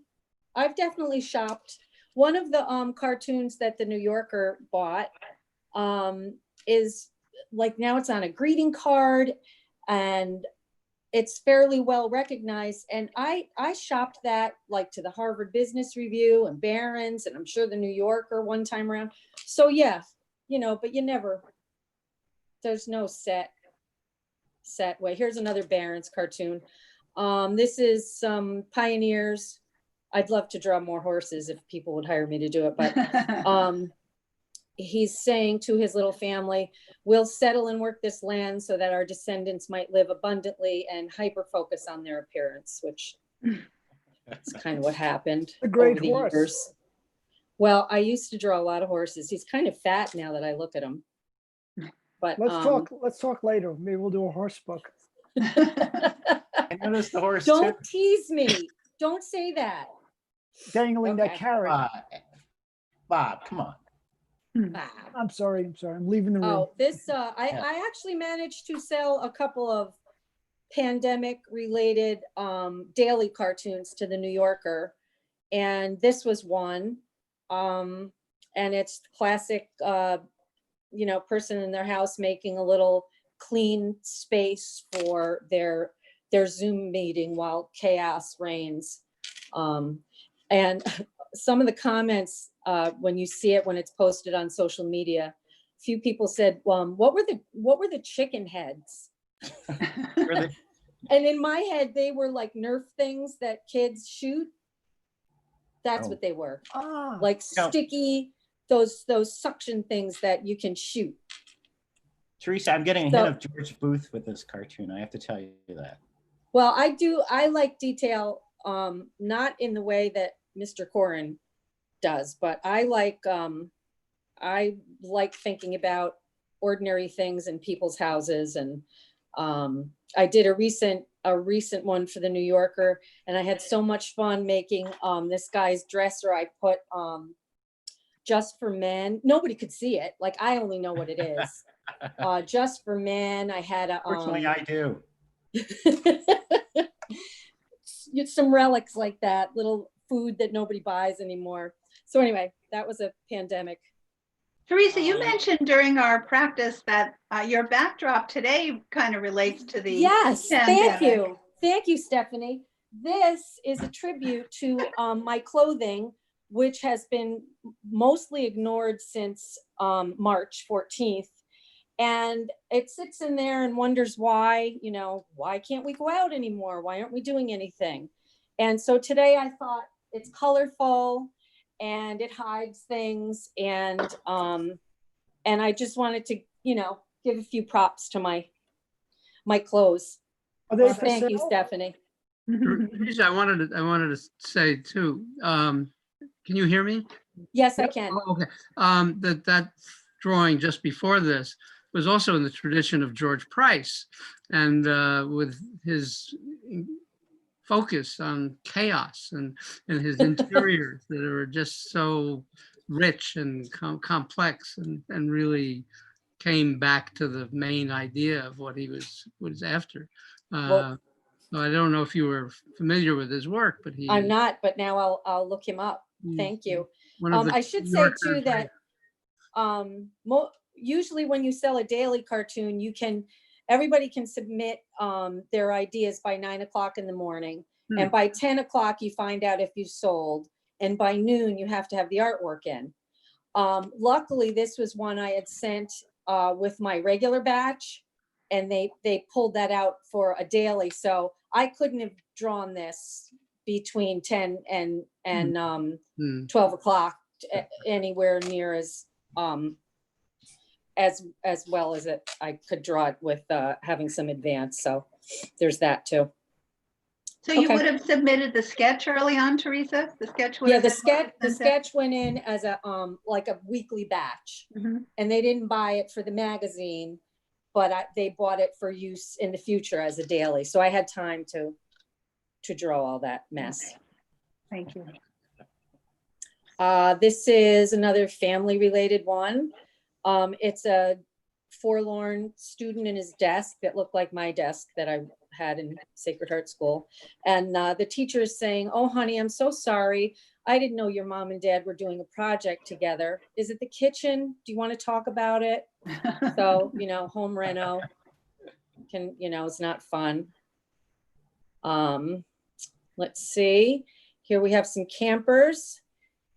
I've definitely shopped. One of the cartoons that the New Yorker bought is like, now it's on a greeting card, and it's fairly well recognized. And I shopped that like to the Harvard Business Review and Barron's, and I'm sure the New Yorker one time around. So yeah, you know, but there's no set way. Here's another Barron's cartoon. This is some pioneers I'd love to draw more horses if people would hire me to do it, but he's saying to his little family, we'll settle and work this land so that our descendants might live abundantly and hyper focus on their appearance, which is kind of what happened A great over the horse. years. Well, I used to draw a lot of horses. He's kind of fat now that I look at him. But Let's talk later. Maybe we'll do a horse book. I noticed the horse too. Don't tease me. Don't say that. Dangling that Okay. carrot. Bob, come on. Bob. I'm sorry. I'm leaving the room. Oh, this, I actually managed to sell a couple of pandemic related daily cartoons to the New Yorker. And this was one. And it's classic, person in their house making a little clean space for their Zoom meeting while chaos reigns. And some of the comments, when you see it, when it's posted on social media, a few people said, what were the chicken heads? And in my head, they were like Nerf things that kids shoot. That's what they were. Like sticky, those suction things that you can shoot. Teresa, I'm getting a hint of George Booth with this cartoon. I have to tell you that. Well, I like detail, not in the way that Mr. Koren does, but I like thinking about ordinary things in people's houses. And I did a recent one for the New Yorker, and I had so much fun making this guy's dresser. I put just for men. Nobody could see it. Like, I only know what it is. Just for men. I had a Fortunately, I do. Some relics like that, little food that nobody buys anymore. So anyway, that was a pandemic. Teresa, you mentioned during our practice that your backdrop today kind of relates to the Yes, pandemic. thank you. Thank you, Stephanie. This is a tribute to my clothing, which has been mostly ignored since March 14th. And it sits in there and wonders why, why can't we go out anymore? Why aren't we doing anything? And so today I thought it's colorful and it hides things. And I just wanted to, give a few props to my clothes. Well, thank you, Stephanie. Teresa, I wanted to say too, can you hear me? Yes, I can. Oh, okay. That drawing just before this was also in the tradition of George Price, and with his focus on chaos and his interiors that are just so rich and complex, and really came back to the main idea of what he was after. So I don't know if you were familiar with his work, but I'm not, but now I'll look him up. Thank you. I should say too that usually when you sell a daily cartoon, everybody can submit their ideas by 9 o'clock in the morning. And by 10 o'clock, you find out if you sold. And by noon, you have to have the artwork in. Luckily, this was one I had sent with my regular batch, and they pulled that out for a daily. So I couldn't have drawn this between 10 and 12 o'clock anywhere near as well as I could draw it with having some advance. So there's that too. So you would have submitted the sketch early on, Teresa? The sketch would have the sketch went in as a like a weekly batch, and they didn't buy it for the magazine, but they bought it for use in the future as a daily. So I had time to draw all that mess. Thank you. This is another family related one. It's a forlorn student in his desk that looked like my desk that I had in Sacred Heart School. And the teacher is saying, "Oh, honey, I'm so sorry. I didn't know your mom and dad were doing a project together. Is it the kitchen? Do you want to talk about it?" So, home reno it's not fun. Let's see. Here we have some campers.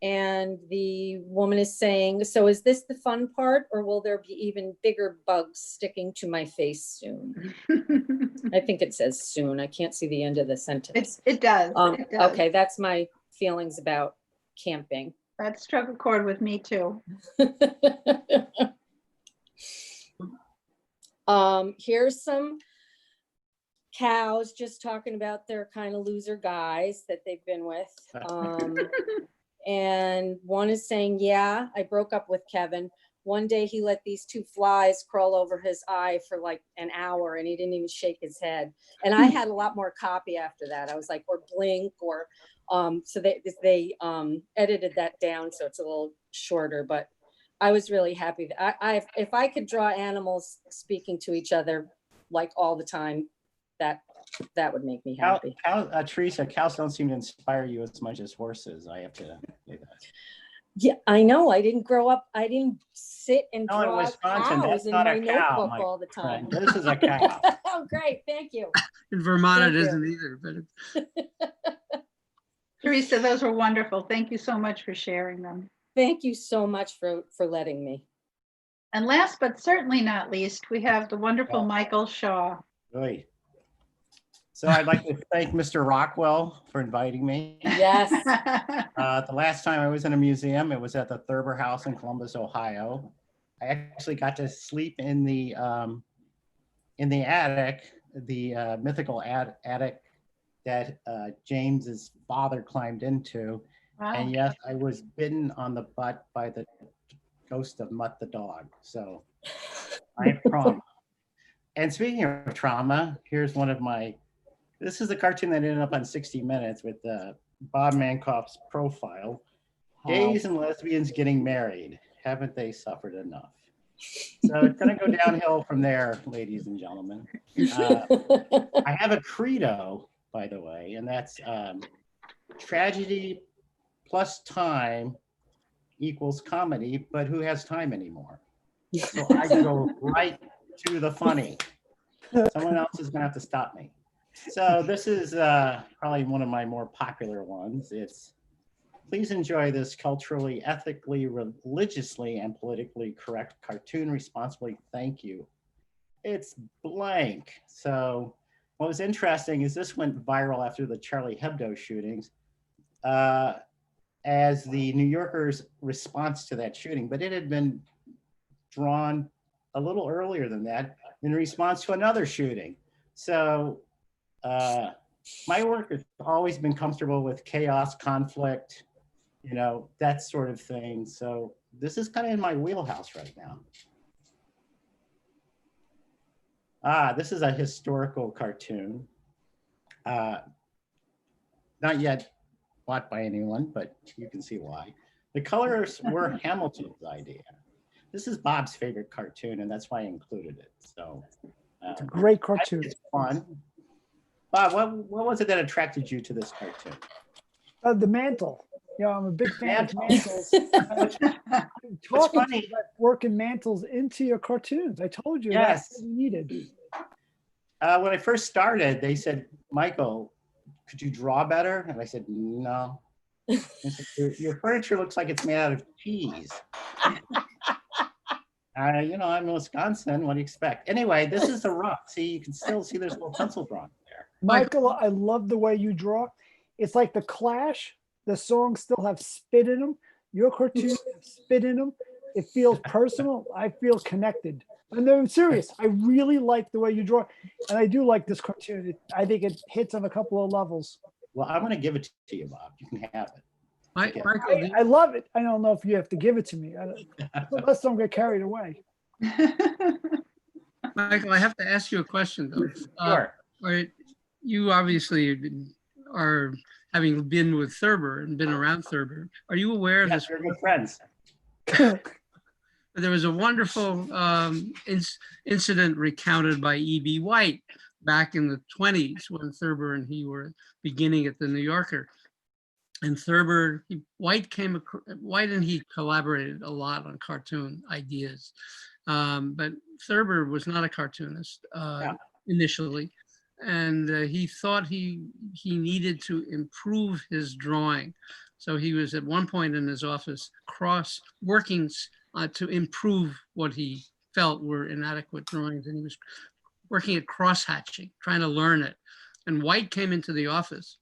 And the woman is saying, "So is this the fun part, or will there be even bigger bugs sticking to my face soon?" I think it says soon. I can't see the end of the sentence. It does. Okay, that's my feelings about camping. That struck a chord with me too. Here's some cows just talking about their kind of loser guys that they've been with. And one is saying, yeah, I broke up with Kevin. One day he let these 2 flies crawl over his eye for like an hour and he didn't even shake his head. And I had a lot more copy after that. I was like, or blink, or so they edited that down so it's a little shorter, but I was really happy that if I could draw animals speaking to each other like all the time, that would make me happy. Teresa, cows don't seem to inspire you as much as horses. I have to say that. Yeah, I know. I didn't grow up. I didn't sit and No, in draw Wisconsin, cows that's in not my a cow, notebook my all the time. friend. This is a cow. Oh, great. Thank you. In Vermont, Thank it you. isn't either, but it's, Teresa, those were wonderful. Thank you so much for sharing them. Thank you so much for letting me. And last but certainly not least, we have the wonderful Michael Shaw. Right. So I'd like to thank Mr. Rockwell for inviting me. Yes. The last time I was in a museum, it was at the Thurber House in Columbus, Ohio. I actually got to sleep in the attic, the mythical attic that James's father climbed into. Wow. And yes, I was bitten on the butt by the ghost of Mutt the dog. So I have trauma. And speaking of trauma, here's one of my, this is a cartoon that ended up on 60 Minutes with Bob Mankoff's profile. Gays and lesbians getting married. Haven't they suffered enough? So it's going to go downhill from there, ladies and gentlemen. I have a credo, by the way, and that's tragedy plus time equals comedy, but who has time anymore? So I go right to the funny. Someone else is going to have to stop me. So this is probably one of my more popular ones. It's, please enjoy this culturally, ethically, religiously, and politically correct cartoon responsibly. Thank you. It's blank. So what was interesting is this went viral after the Charlie Hebdo shootings as the New Yorker's response to that shooting, but it had been drawn a little earlier than that in response to another shooting. So my work has always been comfortable with chaos, conflict, you know, that sort of thing. So this is kind of in my wheelhouse right now. This is a historical cartoon. Not yet bought by anyone, but you can see why. The colors were Hamilton's idea. This is Bob's favorite cartoon, and that's why I included it. So It's a great cartoon. it's fun. Bob, what was it that attracted you to this cartoon? The mantle. You know, I'm a big fan of Mantle. mantles. I'm talking funny. about working mantles into your cartoons. I told you Yes. that's what you needed. When I first started, they said, Michael, could you draw better? And I said, no. They said, your furniture looks like it's made out of cheese. You know, I'm in Wisconsin. What do you expect? Anyway, this is the rock. See, you can still see there's a little pencil drawing there. Michael, I love the way you draw. It's like the Clash. The songs still have spit in them. Your cartoons have spit in them. It feels personal. I feel connected. And I'm serious. I really like the way you draw. And I do like this cartoon. I think it hits on a couple of levels. Well, I'm going to give it to you, Bob. You can have it. Michael, I love it. I don't know if you have to give it to me. Let's don't get carried away. Michael, I have to ask you a question though. Sure. Right, you obviously are, having been with Thurber and been around Thurber, are you aware of Yes, this? we're good friends. There was a wonderful incident recounted by E.B. White back in the 1920s when Thurber and he were beginning at the New Yorker. And Thurber, White and he collaborated a lot on cartoon ideas. But Thurber was not a cartoonist initially. And he thought he needed to improve his drawing. So he was at one point in his office working to improve what he felt were inadequate drawings. And he was working at cross-hatching, trying to learn it. And White came into the office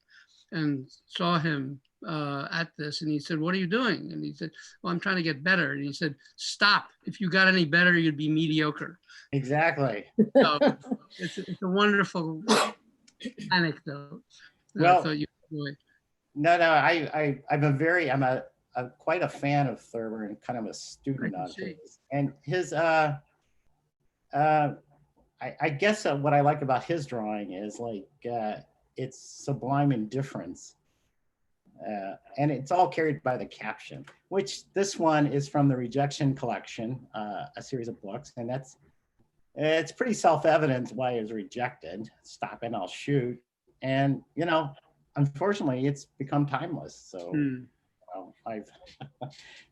and saw him at this, and he said, "What are you doing?" And he said, "Well, I'm trying to get better." And he said, "Stop. If you got any better, you'd be mediocre." Exactly. So it's a wonderful anecdote that I Well, thought you enjoyed. no, I'm quite a fan of Thurber and kind of a I student can of see. his. And his, I guess what I like about his drawing is like, it's sublime indifference. And it's all carried by the caption, which this one is from the Rejection Collection, a series of books. And it's pretty self-evident why it was rejected. Stop and I'll shoot. And, unfortunately, it's become timeless. So, I've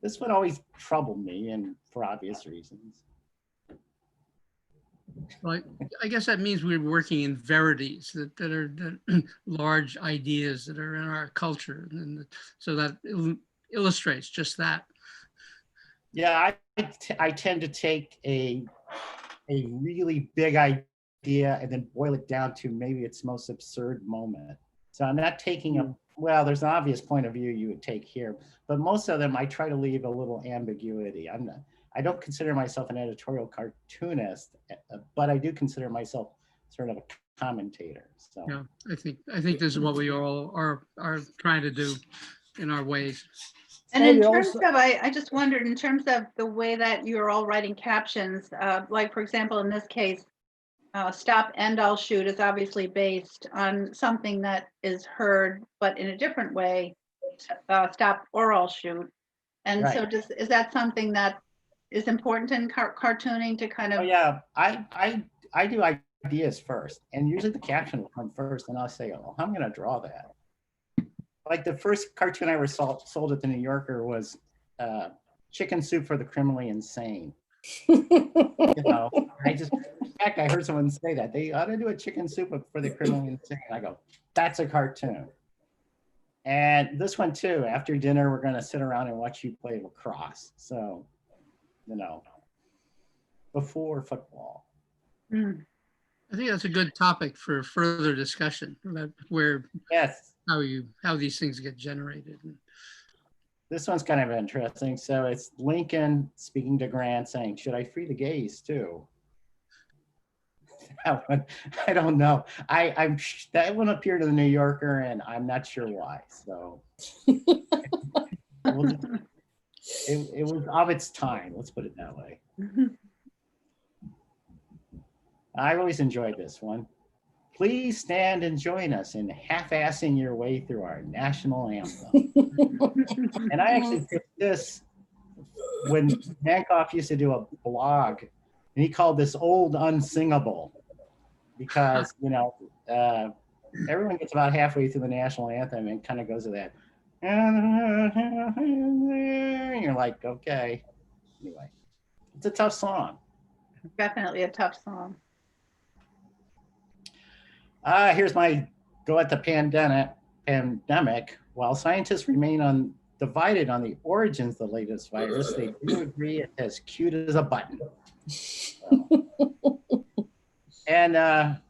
this one always troubled me, and for obvious reasons. Well, I guess that means we're working in verities that are large ideas that are in our culture, and so that illustrates just that. Yeah, I tend to take a really big idea and then boil it down to maybe its most absurd moment. So I'm not taking well, there's an obvious point of view you would take here, but most of them I try to leave a little ambiguity. I don't consider myself an editorial cartoonist, but I do consider myself sort of a commentator. So Yeah, I think this is what we all are trying to do in our ways. And in Maybe terms also- of, I just wondered, in terms of the way that you're all writing captions, like for example, in this case, stop and I'll shoot is obviously based on something that is heard, but in a different way, stop or I'll shoot. And so Right. is that something that is important in cartooning to kind Oh of, yeah, I do ideas first, and usually the caption will come first, and I'll say, "Oh, I'm going to draw that." Like the first cartoon I ever sold at the New Yorker was Chicken Soup for the Criminally Insane. I heard someone say that they ought to do a chicken soup for the criminally insane. I go, that's a cartoon. And this one too. After dinner, we're going to sit around and watch you play lacrosse. So, before football. I think that's a good topic for further discussion about Yes, how these things get generated. this one's kind of interesting. So it's Lincoln speaking to Grant saying, "Should I free the gays too?" That one, I don't know. That one appeared in the New Yorker, and I'm not sure why. So it was of its time. Let's put it that way. I always enjoyed this one. Please stand and join us in half-assing your way through our national anthem. And I actually picked this when Hancock used to do a blog, and he called this Old Unsingable because, everyone gets about halfway through the national anthem and kind of goes to that. And you're like, okay. Anyway, it's a tough song. definitely a tough song. Here's my go at the pandemic. While scientists remain divided on the origins of the latest virus, they do agree it's as cute as a button. So. And I'm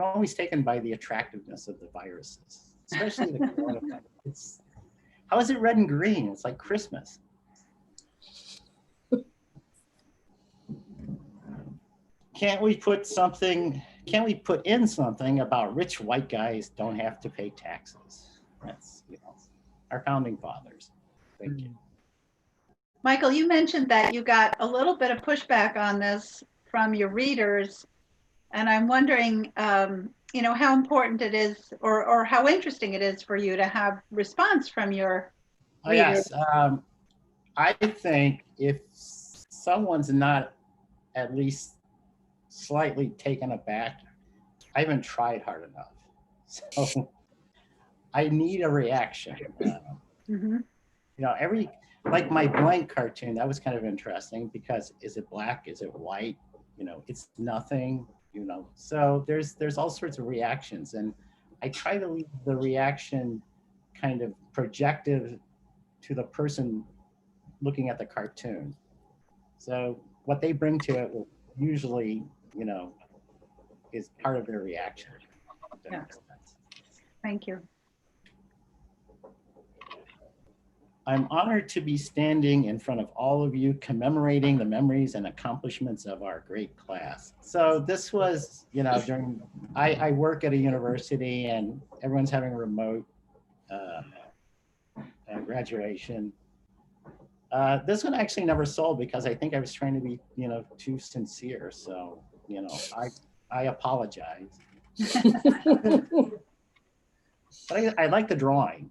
always taken by the attractiveness of the viruses, especially the coronavirus. How is it red and green? It's like Christmas. Can't we put in something about rich white guys don't have to pay taxes? That's, our founding fathers. Thank you. Michael, you mentioned that you got a little bit of pushback on this from your readers. And I'm wondering, how important it is or how interesting it is for you to have response from your readers. Yes. I think if someone's not at least slightly taken aback, I haven't tried hard enough. So I need a reaction. Like my blank cartoon, that was kind of interesting because is it black? Is it white? It's nothing, so there's all sorts of reactions. And I try to leave the reaction kind of projective to the person looking at the cartoon. So what they bring to it will usually, is part of their reaction. If that makes sense. Thank you. I'm honored to be standing in front of all of you commemorating the memories and accomplishments of our great class. So this was, during, I work at a university and everyone's having a remote graduation. This one actually never sold because I think I was trying to be, too sincere. So, I apologize. But I like the drawing.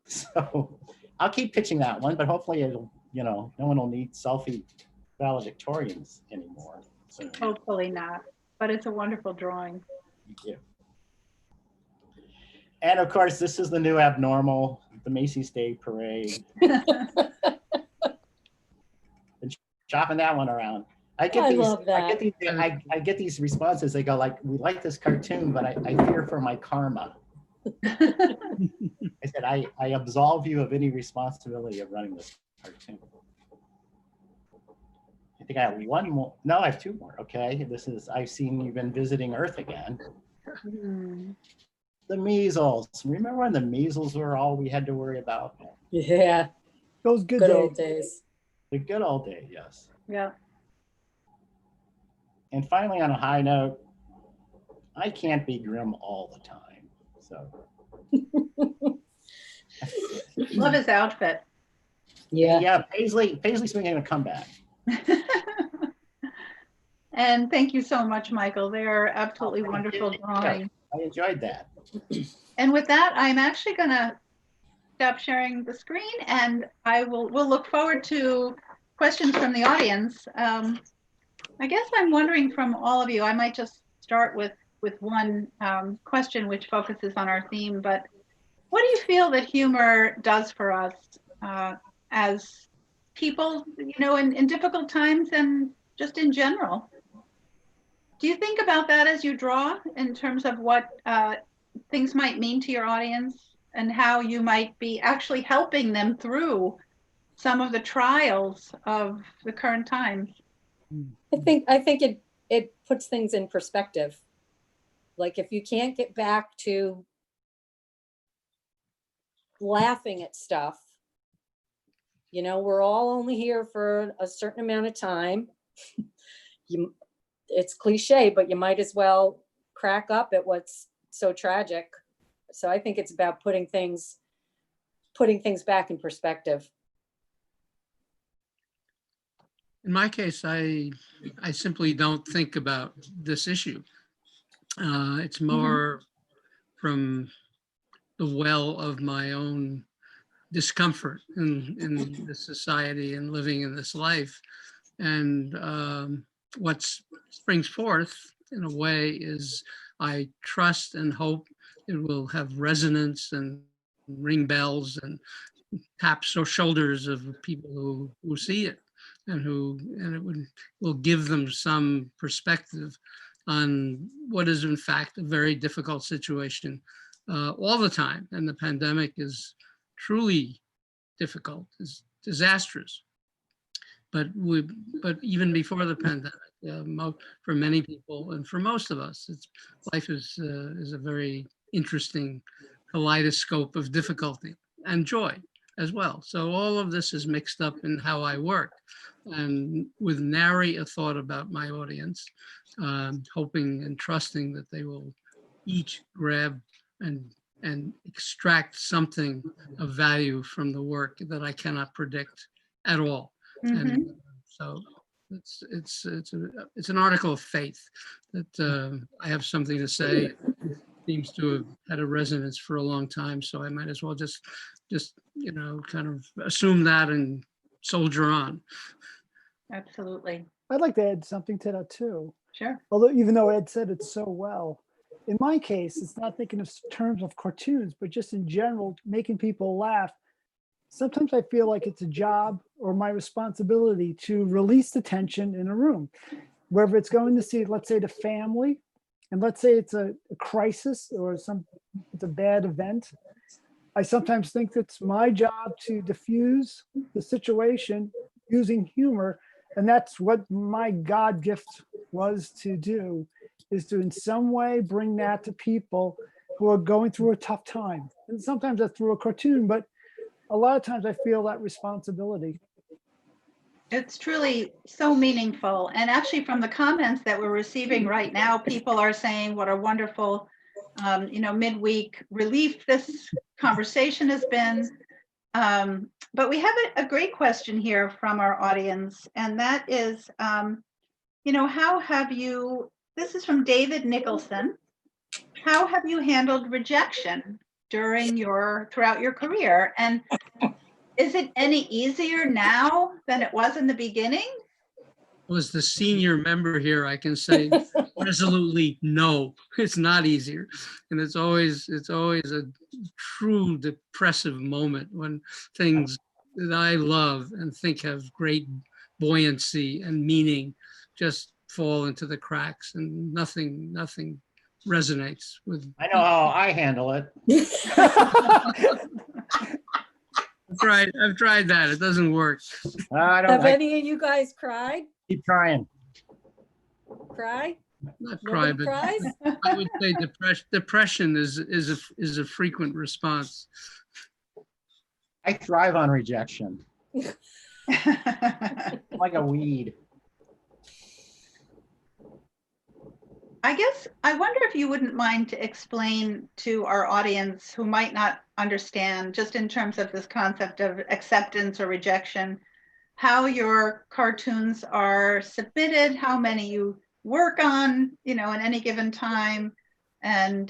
So I'll keep pitching that one, but hopefully it'll, no one will need selfie valedictorians anymore. So, Hopefully not, but it's a wonderful drawing. thank you. And of course, this is the new abnormal, the Macy's Day Parade. Been chopping that one around. I love that. I get these responses. They go like, "We like this cartoon, but I fear for my karma." I said, I absolve you of any responsibility of running this cartoon. I think I have one more. No, I have two more. Okay, I've seen you've been visiting Earth again. The measles. Remember when the measles were all we had to worry about? Yeah, Those good good days. old days. The good old days, yes. Yeah. And finally, on a high note, I can't be grim all the time. So Love his outfit. Yeah. Paisley's making a comeback. And thank you so much, Michael. They're absolutely wonderful drawings. I enjoyed that. And with that, I'm actually going to stop sharing the screen, and we'll look forward to questions from the audience. I guess I'm wondering from all of you, I might just start with one question which focuses on our theme, but what do you feel that humor does for us as people, in difficult times and just in general? Do you think about that as you draw in terms of what things might mean to your audience and how you might be actually helping them through some of the trials of the current times? I think it puts things in perspective. Like if you can't get back to laughing at stuff, we're all only here for a certain amount of time. It's cliche, but you might as well crack up at what's so tragic. So I think it's about putting things back in perspective. In my case, I simply don't think about this issue. It's more from the well of my own discomfort in this society and living in this life. And what springs forth in a way is I trust and hope it will have resonance and ring bells and tap shoulders of people who see it and it will give them some perspective on what is in fact a very difficult situation all the time. And the pandemic is truly difficult, is disastrous. But even before the pandemic, for many people and for most of us, life is a very interesting kaleidoscope of difficulty and joy as well. So all of this is mixed up in how I work, and with nary a thought about my audience, hoping and trusting that they will each grab and extract something of value from the work that I cannot predict at all. And so it's an article of faith that I have something to say. It seems to have had a resonance for a long time, so I might as well just kind of assume that and soldier on. Absolutely. I'd like to add something to that too. Sure. Although even though Ed said it so well, in my case, it's not thinking of terms of cartoons, but just in general, making people laugh. Sometimes I feel like it's a job or my responsibility to release the tension in a room, wherever it's going to see, let's say, the family, and let's say it's a crisis or it's a bad event. I sometimes think it's my job to diffuse the situation using humor, and that's what my God gift was to do, is to in some way bring that to people who are going through a tough time. And sometimes that's through a cartoon, but a lot of times I feel that responsibility. It's truly so meaningful. And actually from the comments that we're receiving right now, people are saying what a wonderful, midweek relief this conversation has been. But we have a great question here from our audience, and that is, how have you, this is from David Nicholson, how have you handled rejection throughout your career? And is it any easier now than it was in the beginning? Was the senior member here, I can say resolutely no, it's not easier. And it's always a true depressive moment when things that I love and think have great buoyancy and meaning just fall into the cracks, and nothing resonates with. I know how I handle it. I've tried that. It doesn't work. I Have don't any of you guys cried? keep trying. Cry? Not cry, Nobody but cries? I would say depression is a frequent response. I thrive on rejection. I'm like a weed. I wonder if you wouldn't mind to explain to our audience who might not understand, just in terms of this concept of acceptance or rejection, how your cartoons are submitted, how many you work on, in any given time, and,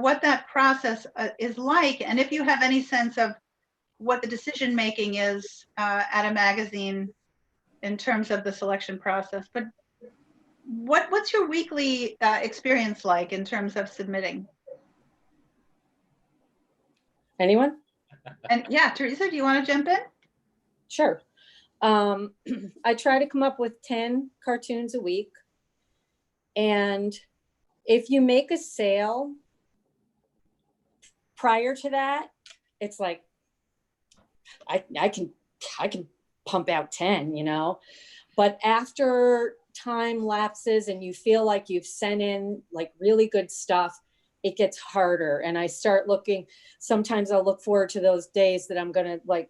what that process is like. And if you have any sense of what the decision-making is at a magazine in terms of the selection process. But what's your weekly experience like in terms of submitting? Anyone? And yeah, Teresa, do you want to jump in? Sure. I try to come up with 10 cartoons a week. And if you make a sale prior to that, it's like, I can pump out 10, but after time lapses and you feel like you've sent in like really good stuff, it gets harder. And I start looking, sometimes I'll look forward to those days that I'm going to like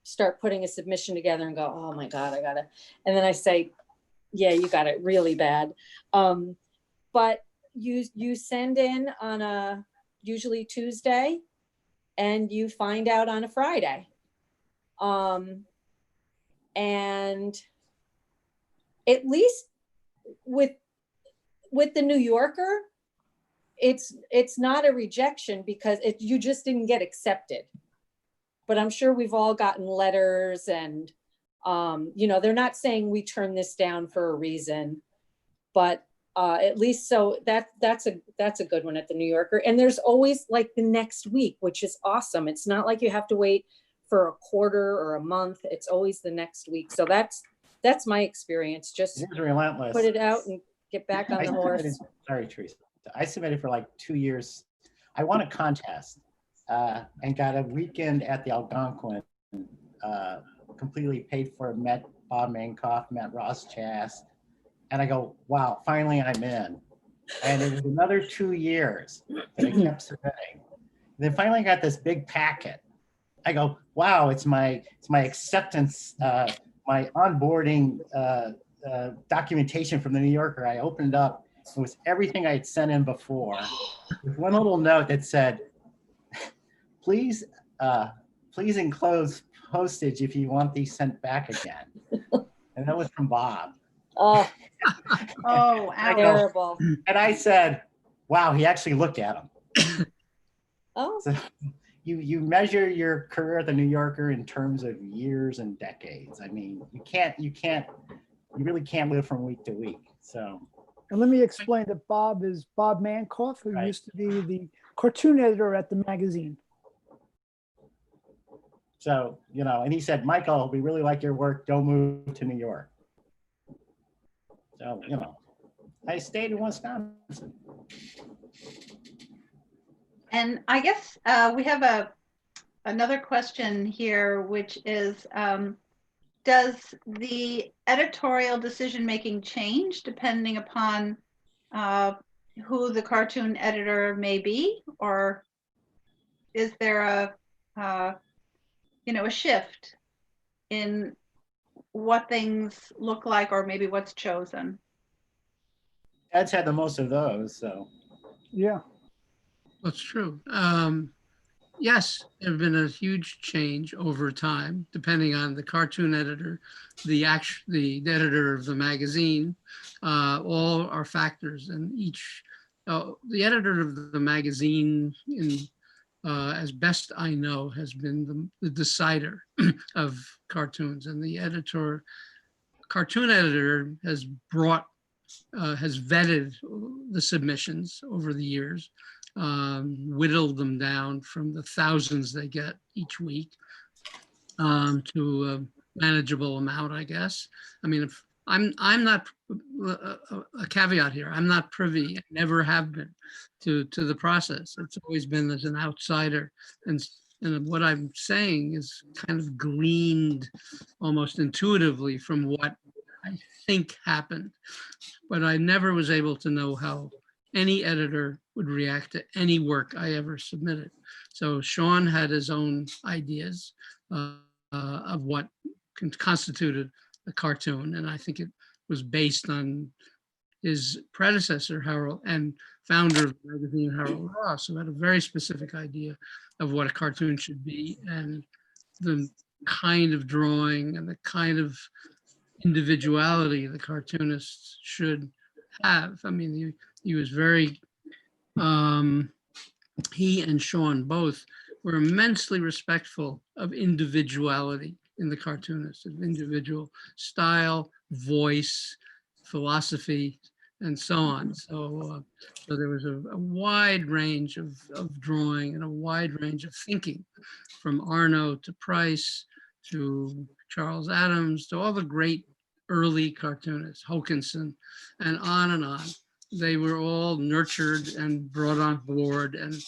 start putting a submission together and go, oh my God, I gotta. And then I say, yeah, you got it really bad. But you send in on a usually Tuesday and you find out on a Friday. And at least with the New Yorker, it's not a rejection because you just didn't get accepted. But I'm sure we've all gotten letters and, they're not saying we turn this down for a reason, but at least so that's a good one at the New Yorker. And there's always like the next week, which is awesome. It's not like you have to wait for a quarter or a month. It's always the next week. So that's my experience. Just It is relentless. put it out and get back on the horse. Sorry, Teresa. I submitted for like 2 years. I won a contest and got a weekend at the Algonquin, completely paid for. Met Bob Mankoff, met Ross Chass, and I go, wow, finally I'm in. And it was another 2 years that I kept submitting. Then finally I got this big packet. I go, wow, it's my acceptance, my onboarding documentation from the New Yorker. I opened it up. It was everything I had sent in before, with one little note that said, please enclose postage if you want these sent back again. And that was from Bob. Oh, Oh, I go, terrible. and I said, wow, he actually looked at them. Oh, So you measure your career at the New Yorker in terms of years and decades. I mean, you really can't live from week to week. So. And let me explain that Bob is Bob Mankoff, who Right. used to be the cartoon editor at the magazine. So, and he said, Michael, we really like your work. Don't move to New York. So, I stayed in Wisconsin. And I guess we have another question here, which is, does the editorial decision-making change depending upon who the cartoon editor may be, or is there a a shift in what things look like, or maybe what's chosen? Ed's had the most of those, so. Yeah. That's true. Yes, there's been a huge change over time, depending on the cartoon editor, the editor of the magazine. All are factors, and the editor of the magazine, as best I know, has been the decider of cartoons, and the cartoon editor has vetted the submissions over the years, whittled them down from the thousands they get each week to a manageable amount, I guess. I mean, if I'm not a caveat here. I'm not privy, never have been to the process. It's always been as an outsider, and what I'm saying is kind of gleaned almost intuitively from what I think happened, but I never was able to know how any editor would react to any work I ever submitted. So Sean had his own ideas of what constituted a cartoon, and I think it was based on his predecessor, Harold, and founder of the magazine, Harold Ross, who had a very specific idea of what a cartoon should be and the kind of drawing and the kind of individuality the cartoonists should have. I mean, he was very, he and Sean both were immensely respectful of individuality in the cartoonist, of individual style, voice, philosophy, and so on. So there was a wide range of drawing and a wide range of thinking, from Arno to Price to Charles Adams to all the great early cartoonists, Hokinson, and on and on. They were all nurtured and brought on board and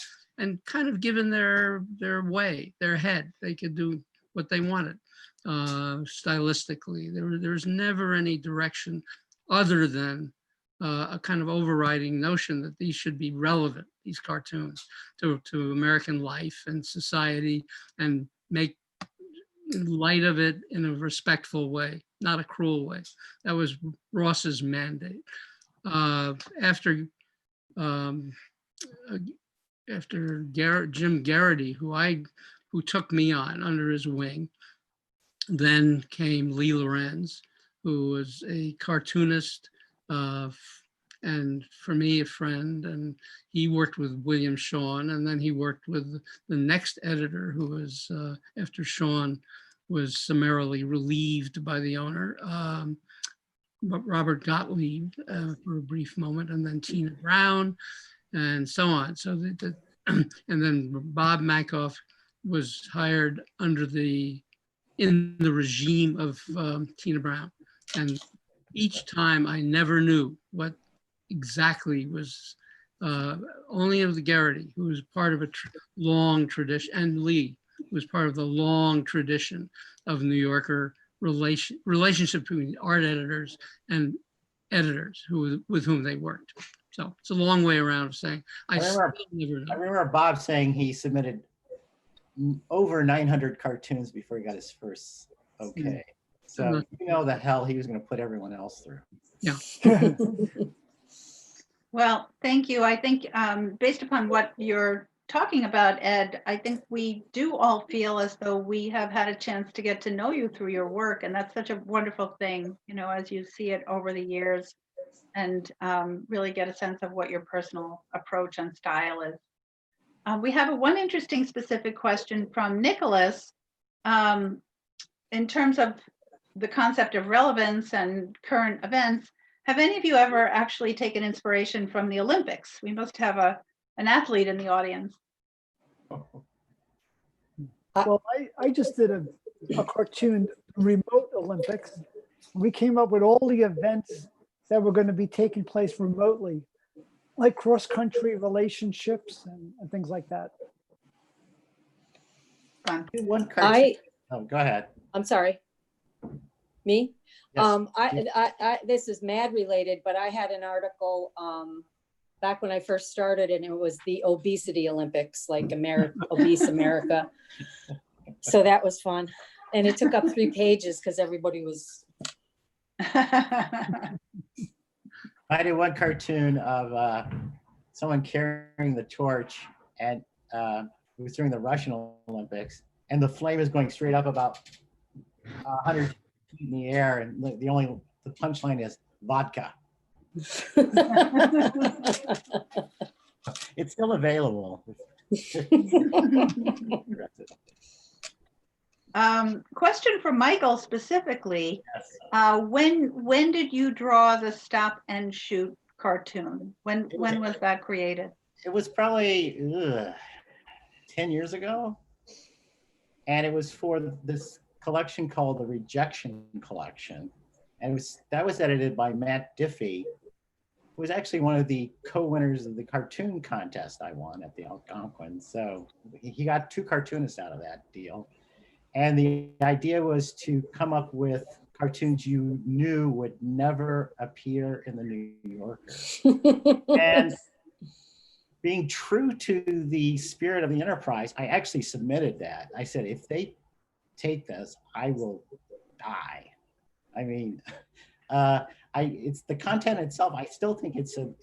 kind of given their way, their head. They could do what they wanted stylistically. There was never any direction other than a kind of overriding notion that these should be relevant, these cartoons, to American life and society, and make light of it in a respectful way, not a cruel way. That was Ross's mandate. After Jim Garrity, who took me on under his wing, then came Lee Lorenz, who was a cartoonist and for me a friend, and he worked with William Shawn, and then he worked with the next editor, who was after Shawn was summarily relieved by the owner, Robert Gottlieb for a brief moment, and then Tina Brown, and so on. So and then Bob Mankoff was hired in the regime of Tina Brown. And each time I never knew what exactly was, only of the Garrity, who was part of a long tradition, and Lee, who was part of the long tradition of New Yorker relationship between art editors and editors with whom they worked. So it's a long way around of saying I remember Bob saying he submitted over 900 cartoons before he got his first okay. So you know the hell he was going to put everyone else through. Yeah. Well, thank you. I think based upon what you're talking about, Ed, I think we do all feel as though we have had a chance to get to know you through your work. And that's such a wonderful thing, as you see it over the years, and really get a sense of what your personal approach and style is. We have one interesting specific question from Nicholas in terms of the concept of relevance and current events. Have any of you ever actually taken inspiration from the Olympics? We must have an athlete in the audience. Well, I just did a cartoon, Remote Olympics. We came up with all the events that were going to be taking place remotely, like cross-country relationships and things like that. One cartoon. Oh, go ahead. I'm sorry. Me? Yes. I this is mad related, but I had an article back when I first started, and it was the obesity Olympics, like obese America. So that was fun. And it took up 3 pages because everybody was, I did one cartoon of someone carrying the torch, and it was during the Russian Olympics, and the flame is going straight up about 100 feet in the air, and the punchline is vodka. It's still available. Question for Michael specifically. Yes. When did you draw the stop and shoot cartoon? When was that created? It was probably 10 years ago. And it was for this collection called the Rejection Collection. And that was edited by Matt Diffie, who was actually one of the co-winners of the cartoon contest I won at the Algonquin. So he got 2 cartoonists out of that deal. And the idea was to come up with cartoons you knew would never appear in the New Yorker. And being true to the spirit of the enterprise, I actually submitted that. I said, if they take this, I will die. I mean, it's the content itself. I still think it's a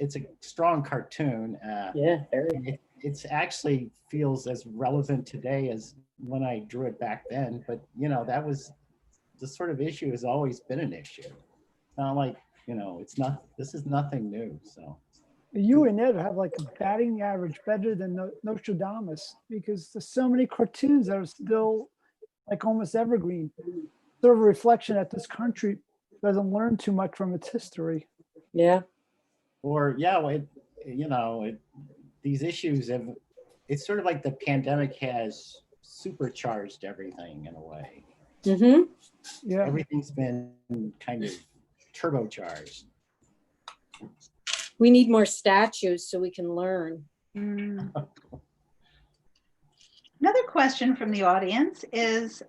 strong cartoon. yeah, very. It's actually feels as relevant today as when I drew it back then. But that was the sort of issue has always been an issue. It's not like this is nothing new. So You and Ed have like a batting average better than Nostradamus, because there's so many cartoons that are still like almost evergreen. Sort of a reflection that this country doesn't learn too much from its history. Yeah. Or these issues it's sort of like the pandemic has supercharged everything in a way. Mm-hmm. Yeah. Everything's been kind of turbocharged. We need more statues so we can learn. Mm. Another question from the audience is,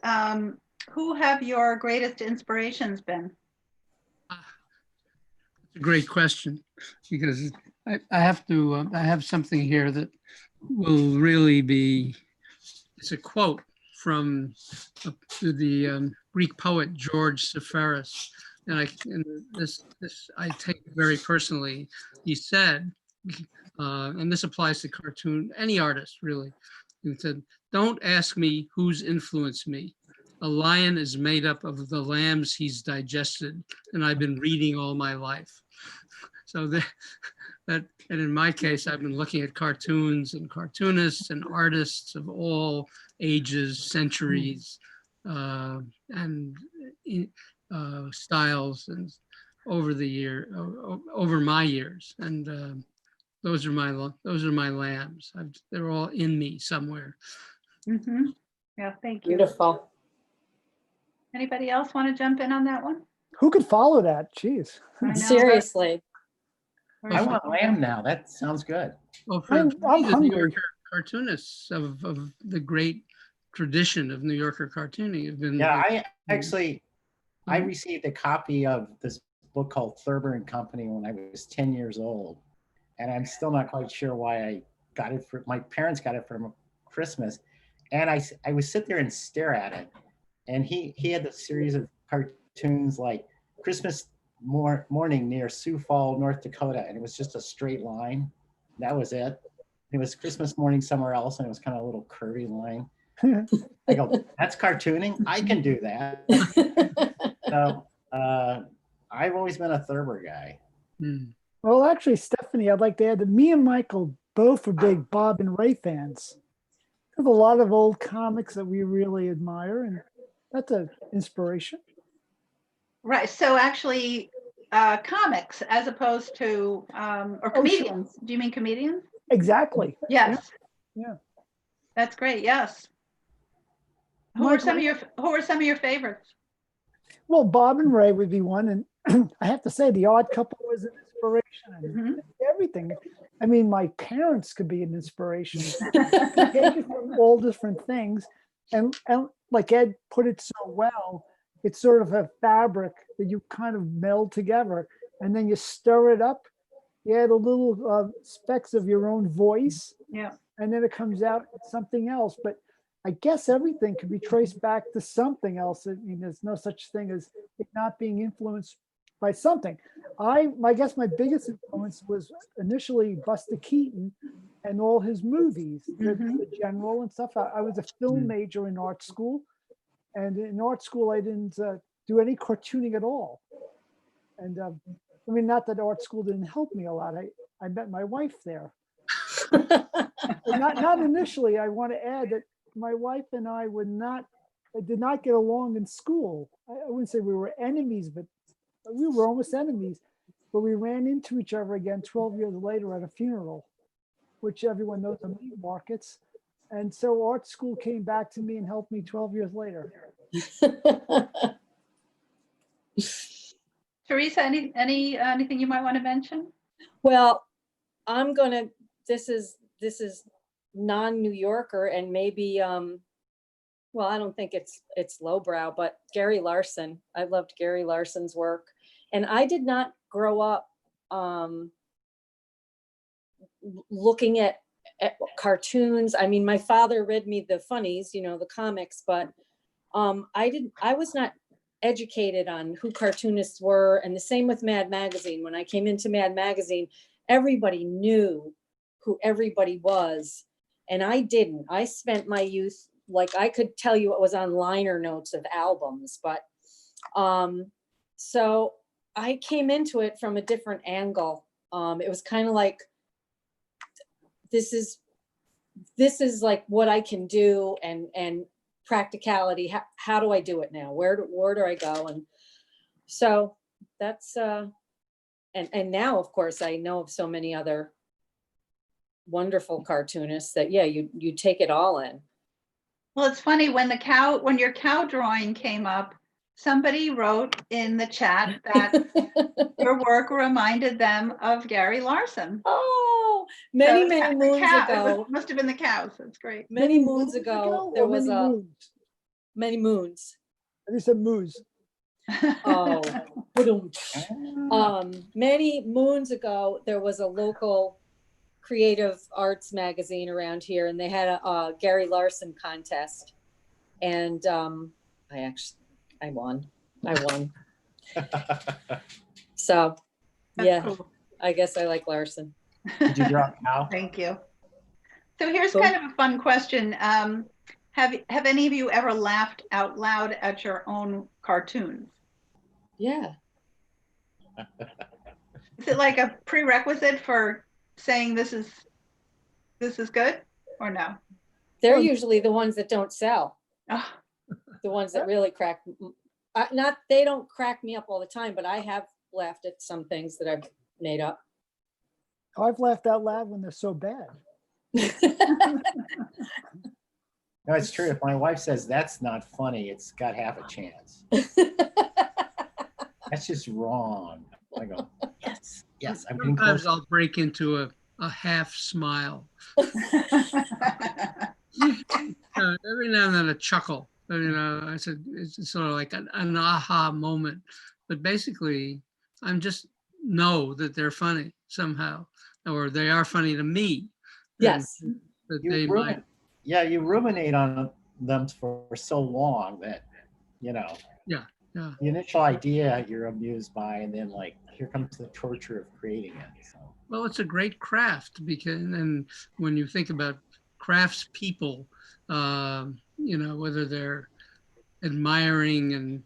who have your greatest inspirations been? It's a great question, because I have something here that will really be, it's a quote from the Greek poet George Seferis. And this I take very personally. He said, and this applies to cartoon, any artist really. He said, "Don't ask me who's influenced me. A lion is made up of the lambs he's digested, and I've been reading all my life." So and in my case, I've been looking at cartoons and cartoonists and artists of all ages, centuries, and styles, and over my years, and those are my lambs. They're all in me somewhere. Mm-hmm. Yeah, thank you. Beautiful. Anybody else want to jump in on that one? Who could follow that? Jeez. I know, Seriously. I want lamb now. That sounds good. Well, for I'm me, the New hungry. Yorker cartoonists of the great tradition of New Yorker cartooning have been. Yeah, I received a copy of this book called Thurber and Company when I was 10 years old. And I'm still not quite sure why I got it. My parents got it for Christmas. And I would sit there and stare at it. And he had a series of cartoons like Christmas morning near Sioux Falls, North Dakota. And it was just a straight line. That was it. It was Christmas morning somewhere else. And it was kind of a little curvy line. I go, that's cartooning? I can do that. So I've always been a Thurber guy. Hmm. Well, actually, Stephanie, I'd like to add that me and Michael both are big Bob and Ray fans. There's a lot of old comics that we really admire, and that's an inspiration. Right. So actually, comics as opposed to or comedians. Sure. Do you mean comedians? Exactly. Yes. Yeah. That's great. Yes. Who are some of your favorites? Well, Bob and Ray would be one, and I have to say, The Odd Couple was an inspiration. Mhm. Everything. I mean, my parents could be an inspiration. They take it from all different things, and like Ed put it so well, it's sort of a fabric that you kind of meld together, and then you stir it up, You add a little specks of your own voice, Yeah. and then it comes out something else. But I guess everything can be traced back to something else. I mean, there's no such thing as it not being influenced by something. I guess my biggest influence was initially Buster Keaton and all his movies, the General and stuff. I was a film major in art school, and in art school I didn't do any cartooning at all. And I mean, not that art school didn't help me a lot. I met my wife there. Not initially. I want to add that my wife and I did not get along in school. I wouldn't say we were enemies, but we were almost enemies. But we ran into each other again 12 years later at a funeral, which everyone knows are meat markets. And so art school came back to me and helped me 12 years later. Teresa, anything you might want to mention? Well, this is non-New Yorker, and maybe, well, I don't think it's lowbrow, but Gary Larson. I loved Gary Larson's work. And I did not grow up looking at cartoons. I mean, my father read me the funnies, the comics, but I was not educated on who cartoonists were. And the same with Mad Magazine. When I came into Mad Magazine, everybody knew who everybody was. And I didn't. I spent my youth, like I could tell you what was on liner notes of albums, but so I came into it from a different angle. It was kind of like, this is like what I can do, and practicality. How do I do it now? Where do I go? And so that's and now, of course, I know of so many other wonderful cartoonists that, yeah, you take it all in. Well, it's funny, when your cow drawing came up, somebody wrote in the chat that your work reminded them of Gary Larson. Oh, many moons ago. It must have been the cows. That's great. Many moons ago, there was many moons. I said moons. Oh, many moons ago, there was a local creative arts magazine around here, and they had a Gary Larson contest, and I won. So That's yeah, cool. I guess I like Larson. Did you draw a cow? Thank you. So here's kind of a fun question. Have any of you ever laughed out loud at your own cartoons? Yeah. Is it like a prerequisite for saying this is good, or no? They're usually the ones that don't sell. Oh, The ones that really crack. They don't crack me up all the time, but I have laughed at some things that I've made up. I've laughed out loud when they're so bad. No, it's true. If my wife says that's not funny, it's got half a chance. That's just wrong. I go, yes, I'm getting Sometimes close. I'll break into a half smile. Every now and then a chuckle. I said it's sort of like an aha moment. But basically, I'm just know that they're funny somehow, or they are funny to me. Yes. That You they might. you ruminate on them for so long that, Yeah. the initial idea you're amused by, and then like here comes the torture of creating it. So. Well, it's a great craft, and when you think about crafts people, whether they're admiring and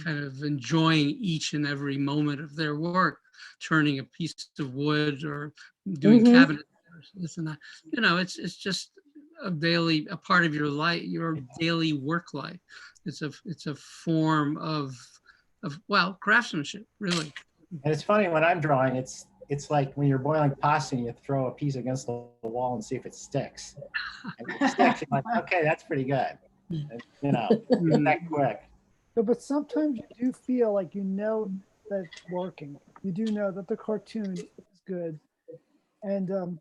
kind of enjoying each and every moment of their work, turning a piece of wood or doing cabinet, this and that, it's just a part of your life, your daily work life. It's a form of craftsmanship, really. And it's funny when I'm drawing, it's like when you're boiling pasta and you throw a piece against the wall and see if it sticks. And if it sticks, you're like, okay, that's pretty good. And, it's that quick. No, but sometimes you do feel like that it's working. You do know that the cartoon is good. And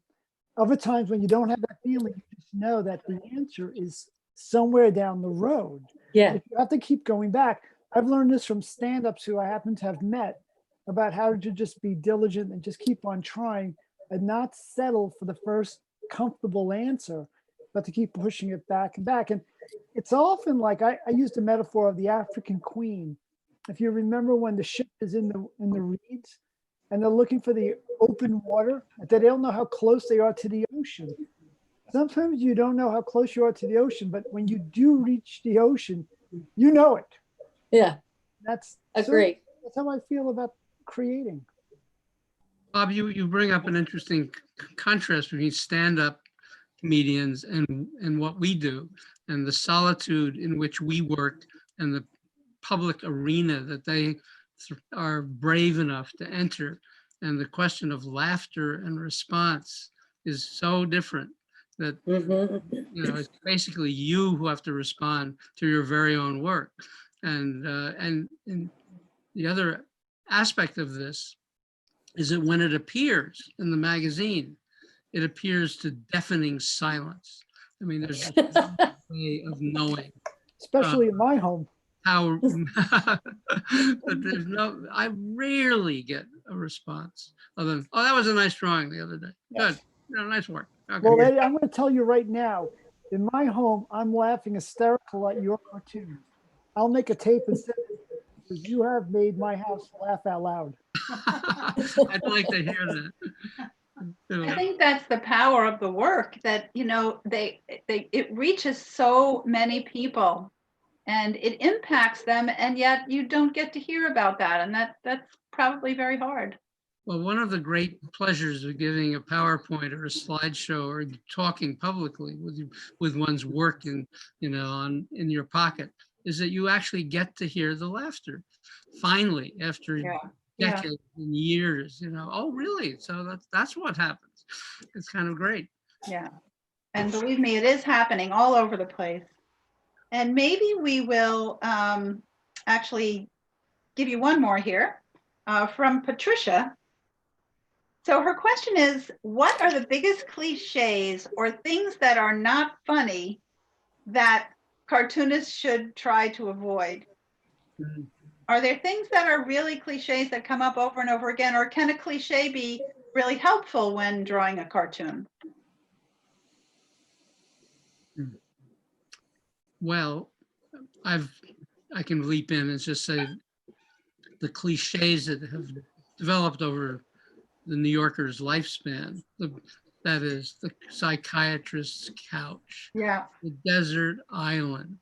other times when you don't have that feeling, you just know that the answer is somewhere down the road. Yeah. If you have to keep going back. I've learned this from stand-ups who I happen to have met. about how to just be diligent and just keep on trying and not settle for the first comfortable answer, but to keep pushing it back and back. And it's often like I used the metaphor of the African queen. If you remember when the ship is in the reeds and they're looking for the open water, they don't know how close they are to the ocean. Sometimes you don't know how close you are to the ocean, but when you do reach the ocean, you know it. Yeah, That's agree. That's how I feel about creating. Bob, you bring up an interesting contrast between stand-up comedians and what we do, and the solitude in which we work and the public arena that they are brave enough to enter. And the question of laughter and response is so different that, you know, it's basically you who have to respond to your very own work. And the other aspect of this is that when it appears in the magazine, it appears to deafening silence. I mean, there's no way of knowing. Especially in my home. How, but there's no, I rarely get a response other than, oh, that was a nice drawing the other day. Good, nice work. Okay. Well, Eddie, I'm going to tell you right now, in my home, I'm laughing hysterical at your cartoon. I'll make a tape and send it because you have made my house laugh out loud. I'd like to hear that. I think that's the power of the work, that, you know, it reaches so many people and it impacts them, and yet you don't get to hear about that, and that's probably very hard. Well, one of the great pleasures of giving a PowerPoint or a slideshow or talking publicly with one's work in in your pocket is that you actually get to hear the laughter. Finally, after decades and years, oh really? So that's what happens. It's kind of great. Yeah, and believe me, it is happening all over the place. And maybe we will actually give you one more here from Patricia. So her question is, what are the biggest cliches or things that are not funny that cartoonists should try to avoid? Are there things that are really cliches that come up over and over again, or can a cliche be really helpful when drawing a cartoon? Well, I can leap in and just say the cliches that have developed over the New Yorker's lifespan. That is the psychiatrist's couch. Yeah. The desert island.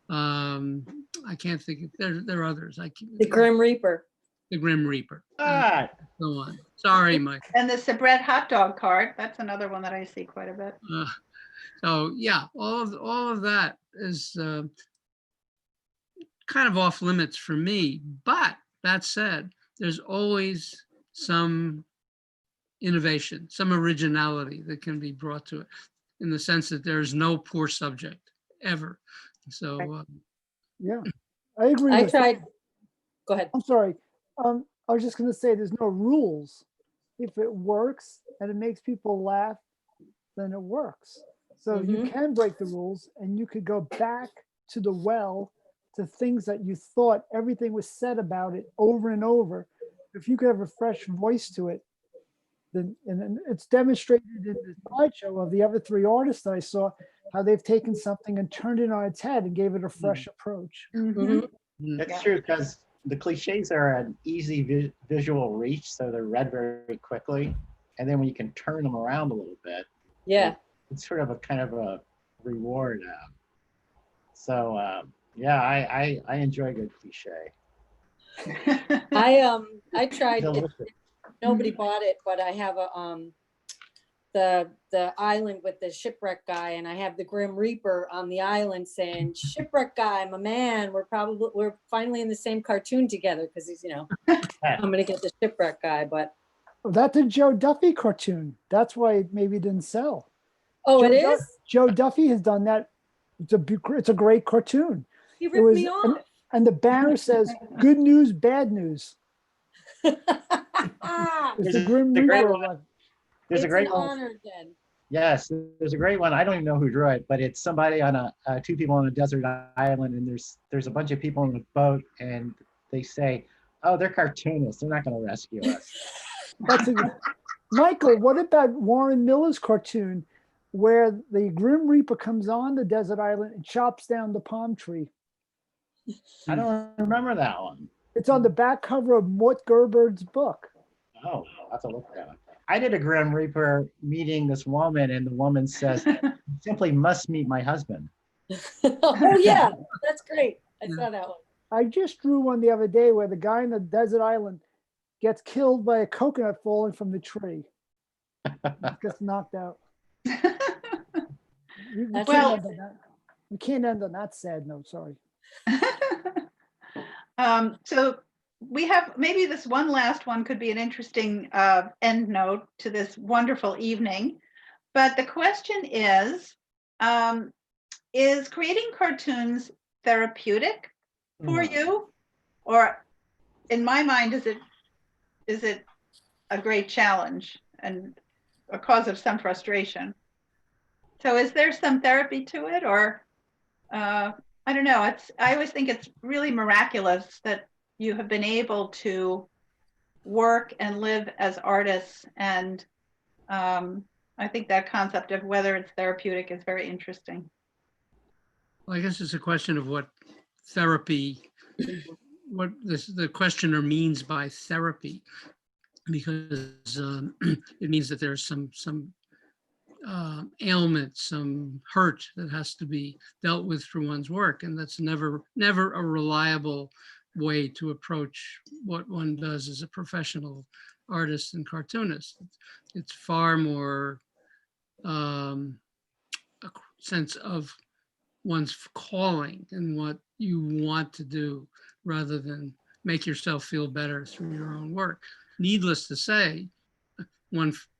I can't think of, there are others. The Grim Reaper. The Grim Reaper. Ah. Go on. Sorry, Mike. And the Sabret hot dog card. That's another one that I see quite a bit. So yeah, all of that is kind of off limits for me. But that said, there's always some innovation, some originality that can be brought to it, in the sense that there's no poor subject ever. So yeah, I agree. I tried. Go ahead. I'm sorry. I was just going to say there's no rules. If it works and it makes people laugh, then it works. So you can break the rules and you could go back to the well, to things that you thought everything was said about it over and over. If you could have a fresh voice to it, then, and it's demonstrated in the slideshow of the other three artists that I saw, how they've taken something and turned it on its head and gave it a fresh approach. That's true, because the cliches are an easy visual reach, so they're read very quickly. And then when you can turn them around a little bit, it's sort of a kind of a reward. Yeah, I enjoy a good cliche. I tried. Delicious. Nobody bought it, but I have the island with the shipwreck guy, and I have the Grim Reaper on the island saying, "Shipwreck guy, I'm a man. We're finally in the same cartoon together," because he's I'm gonna get the shipwreck guy. But that's a Joe Duffy cartoon. That's why it maybe didn't sell. Oh, it is? Joe Duffy has done that. It's a great cartoon. He ripped me off. And the banner says, "Good news, bad news." It's a Grim Reaper. There's a great one. Yes, there's a great one. I don't even know who drew it, but it's somebody on two people on a desert island, and there's a bunch of people on the boat, and they say, Oh, they're cartoonists. They're not going to rescue us. That's a, Michael, what about Warren Miller's cartoon where the Grim Reaper comes on the desert island and chops down the palm tree? I don't remember that one. It's on the back cover of Mort Gerber's book. Oh, I'll have to look at that one. I did a Grim Reaper meeting this woman, and the woman says, "You simply must meet my husband." Oh, yeah, that's great. I saw that one. I just drew one the other day where the guy in the desert island gets killed by a coconut falling from the tree. Gets knocked out. That's Well- We can't end on that sad note, sorry. So we have, maybe this one last one could be an interesting end note to this wonderful evening. But the question is creating cartoons therapeutic for you? Or in my mind, is it a great challenge and a cause of some frustration? So is there some therapy to it, or I don't know. I always think it's really miraculous that you have been able to work and live as artists. And I think that concept of whether it's therapeutic is very interesting. Well, I guess it's a question of what therapy, what the questioner means by therapy, because it means that there's some ailment, some hurt that has to be dealt with through one's work, and that's never a reliable way to approach what one does as a professional artist and cartoonist. It's far more a sense of one's calling and what you want to do, rather than make yourself feel better through your own work. Needless to say,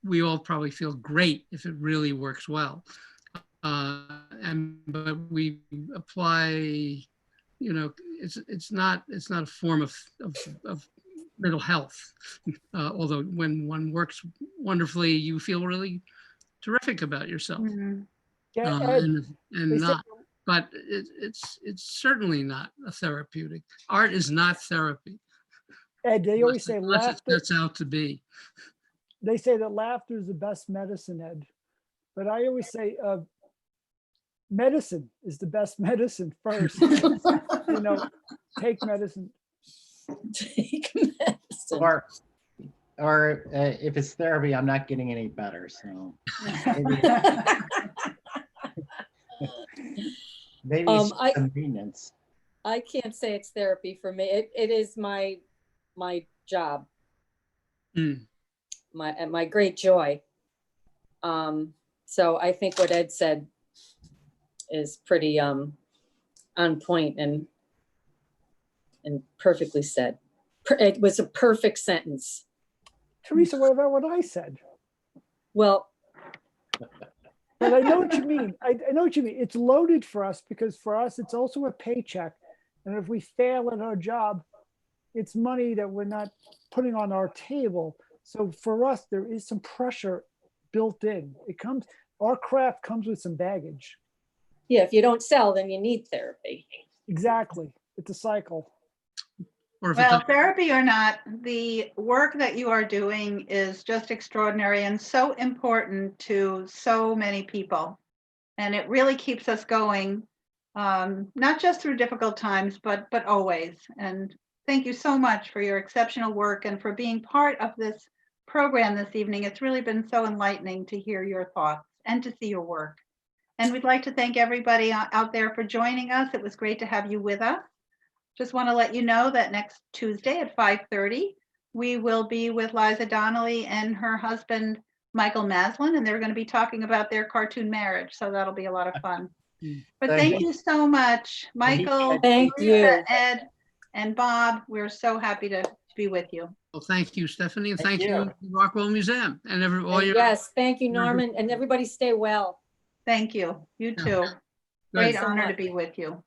we all probably feel great if it really works well. But we apply, it's not a form of mental health. Although when one works wonderfully, you feel really terrific about yourself. Mhm. Yeah, Ed, and they say- not, but it's certainly not a therapeutic. Art is not therapy. Ed, they always say unless it laughter. sets out to be. They say that laughter is the best medicine, Ed. But I always say medicine is the best medicine first. Take medicine. Take medicine. Or if it's therapy, I'm not getting any better. So maybe it's convenience. I can't say it's therapy for me. It is my job. My great joy. So I think what Ed said is pretty on point and perfectly said. It was a perfect sentence. Teresa, what about what I said? Well, but I know what you mean. I know what you mean. It's loaded for us because for us, it's also a paycheck. And if we fail at our job, it's money that we're not putting on our table. So for us, there is some pressure built in. Our craft comes with some baggage. yeah, if you don't sell, then you need therapy. Exactly. It's a cycle. Or if Well, therapy or not, the work that you are doing is just extraordinary and so important to so many people. And it really keeps us going, not just through difficult times, but always. And thank you so much for your exceptional work and for being part of this program this evening. It's really been so enlightening to hear your thoughts and to see your work. And we'd like to thank everybody out there for joining us. It was great to have you with us. Just want to let you know that next Tuesday at 5:30, we will be with Liza Donnelly and her husband, Michael Maslin, and they're going to be talking about their cartoon marriage. So that'll be a lot of fun. But thank you so much, Michael, Thank Teresa, you. Ed, and Bob. We're so happy to be with you. Well, thank you, Stephanie, and Thank thank you, Rockwell Museum, and all your. Yes, thank you, Norman, and everybody stay well. Thank you. You too. Good. Great so honor to much. be with you.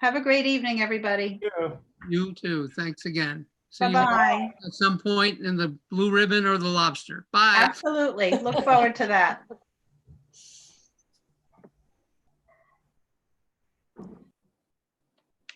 Have a great evening, everybody. You too. Thanks again. See you Bye-bye. at some point in the Blue Ribbon or the Lobster. Bye. Absolutely. Look forward to that.